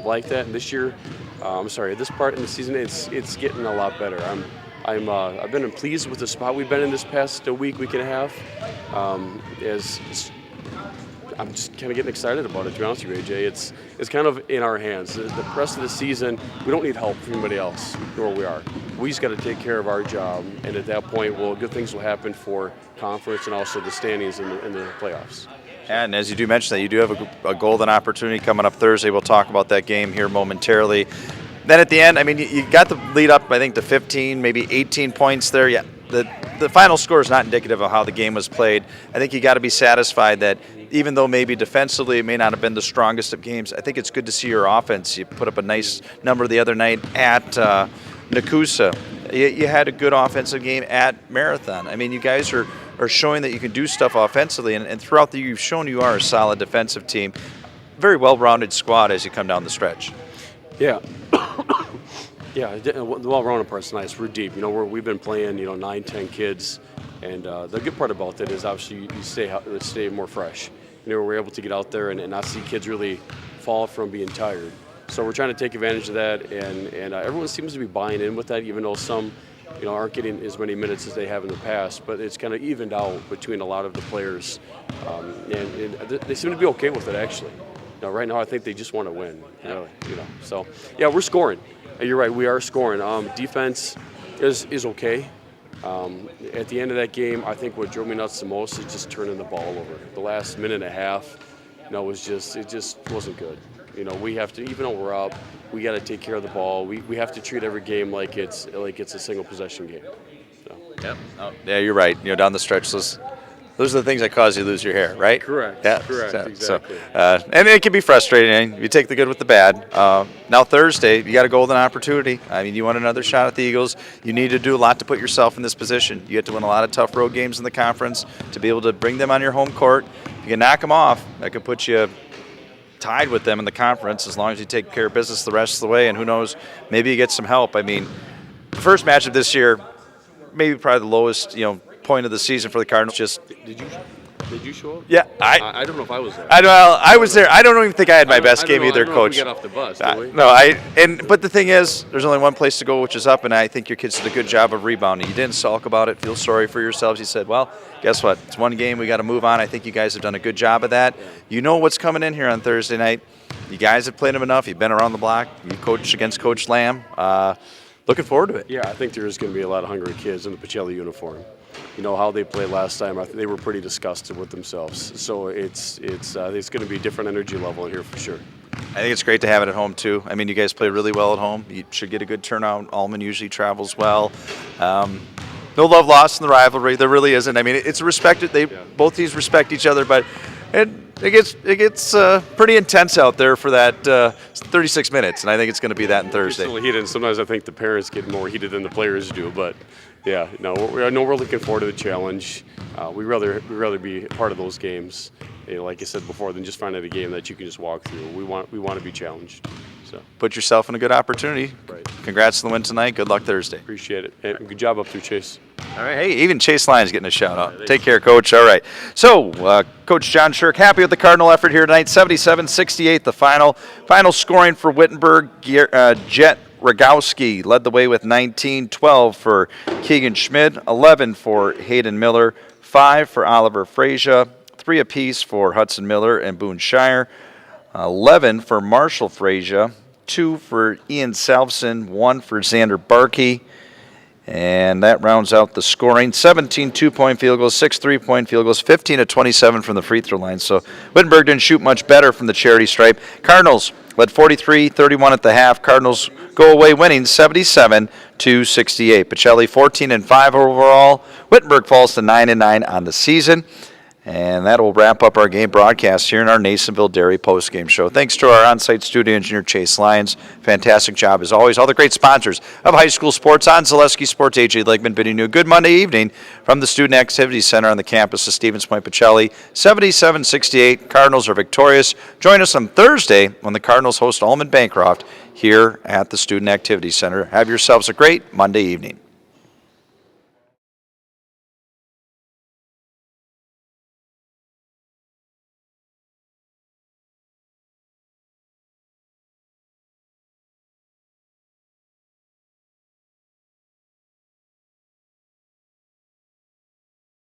like that. And this year, this part in the season, it's getting a lot better. I've been pleased with the spot we've been in this past week and a half. I'm just kind of getting excited about it, to be honest with you, AJ. It's kind of in our hands. The rest of the season, we don't need help from anybody else, nor we are. We just got to take care of our job, and at that point, good things will happen for conference and also the standings in the playoffs. And as you do mention that, you do have a golden opportunity coming up Thursday. We'll talk about that game here momentarily. Then at the end, you got the lead up, I think, to 15, maybe 18 points there. Yeah, the final score is not indicative of how the game was played. I think you got to be satisfied that even though maybe defensively it may not have been the strongest of games, I think it's good to see your offense. You put up a nice number the other night at Nakusa. You had a good offensive game at Marathon. You guys are showing that you can do stuff offensively, and throughout the year you've shown you are a solid defensive team. Very well-rounded squad as you come down the stretch. Yeah. Yeah, the well-rounded part's nice. We're deep. We've been playing, 9, 10 kids, and the good part about that is obviously you stay more fresh. We're able to get out there and not see kids really fall from being tired. So we're trying to take advantage of that, and everyone seems to be buying in with that, even though some, aren't getting as many minutes as they have in the past. But it's kind of evened out between a lot of the players, and they seem to be okay with it actually. Right now I think they just want to win. So yeah, we're scoring. You're right, we are scoring. Defense is okay. At the end of that game, I think what drove me nuts the most is just turning the ball over. The last minute and a half, it just wasn't good. We have to, even though we're up, we got to take care of the ball. We have to treat every game like it's a single possession game. So. Yep. Oh, yeah, you're right. Down the stretch, those are the things that cause you to lose your hair, right? Correct. Yeah. Correct. Exactly. So, and it can be frustrating. You take the good with the bad. Now Thursday, you got a golden opportunity. I mean, you want another shot at the Eagles. You need to do a lot to put yourself in this position. You get to win a lot of tough road games in the conference to be able to bring them on your home court. If you can knock them off, that could put you tied with them in the conference as long as you take care of business the rest of the way. And who knows, maybe you get some help. I mean, the first match of this year, maybe probably the lowest, point of the season for the Cardinals. Just Did you show up? Yeah, I don't know if I was there. I was there. I don't even think I had my best game either, Coach. I don't know if we got off the bus, did we? No, but the thing is, there's only one place to go, which is up, and I think your kids did a good job of rebounding. You didn't sulk about it, feel sorry for yourselves. You said, well, guess what? It's one game. We got to move on. I think you guys have done a good job of that. You know what's coming in here on Thursday night. You guys have played them enough. You've been around the block. You coached against Coach Lamb. Looking forward to it. Yeah, I think there's going to be a lot of hungry kids in the Pacelli uniform. You know how they played last time. They were pretty disgusted with themselves. So it's going to be a different energy level in here for sure. I think it's great to have it at home too. I mean, you guys play really well at home. You should get a good turnout. Allman usually travels well. No love lost in the rivalry. There really isn't. I mean, it's respected. Both teams respect each other, but it gets pretty intense out there for that 36 minutes, and I think it's going to be that on Thursday. It's still heated, and sometimes I think the parents get more heated than the players do. But yeah, no, I know we're looking forward to the challenge. We rather be part of those games, like I said before, than just finding a game that you can just walk through. We want to be challenged. So put yourself in a good opportunity. Right. Congrats on the win tonight. Good luck Thursday. Appreciate it. Hey, good job up through Chase. All right. Hey, even Chase Lyons getting a shout out. Take care, Coach. All right. So, Coach John Shirk, happy with the Cardinal effort here tonight. 77-68, the final. Final scoring for Wittenberg. Jet Rogowski led the way with 19, 12 for Keegan Schmid, 11 for Hayden Miller, 5 for Oliver Frazier, 3 apiece for Hudson Miller and Boone Shire, 11 for Marshall Frazier, 2 for Ian Salveson, 1 for Xander Barkey. And that rounds out the scoring. 17 two-point field goals, 6 three-point field goals, 15 of 27 from the free throw line. So Wittenberg didn't shoot much better from the charity stripe. Cardinals led 43-31 at the half. Cardinals go away winning 77-68. Pacelli 14-5 overall. Wittenberg falls to 9-9 on the season. And that will wrap up our game broadcast here in our Nasonville Dairy postgame show. Thanks to our on-site studio engineer, Chase Lyons. Fantastic job, as always. All the great sponsors of high school sports on Zaleski Sports. A.J. Legman bidding you a good Monday evening from the Student Activities Center on the campus of Stevens Point Pacelli. 77-68. Cardinals are victorious. Join us on Thursday when the Cardinals host Allman Bancroft here at the Student Activities Center. Have yourselves a great Monday evening.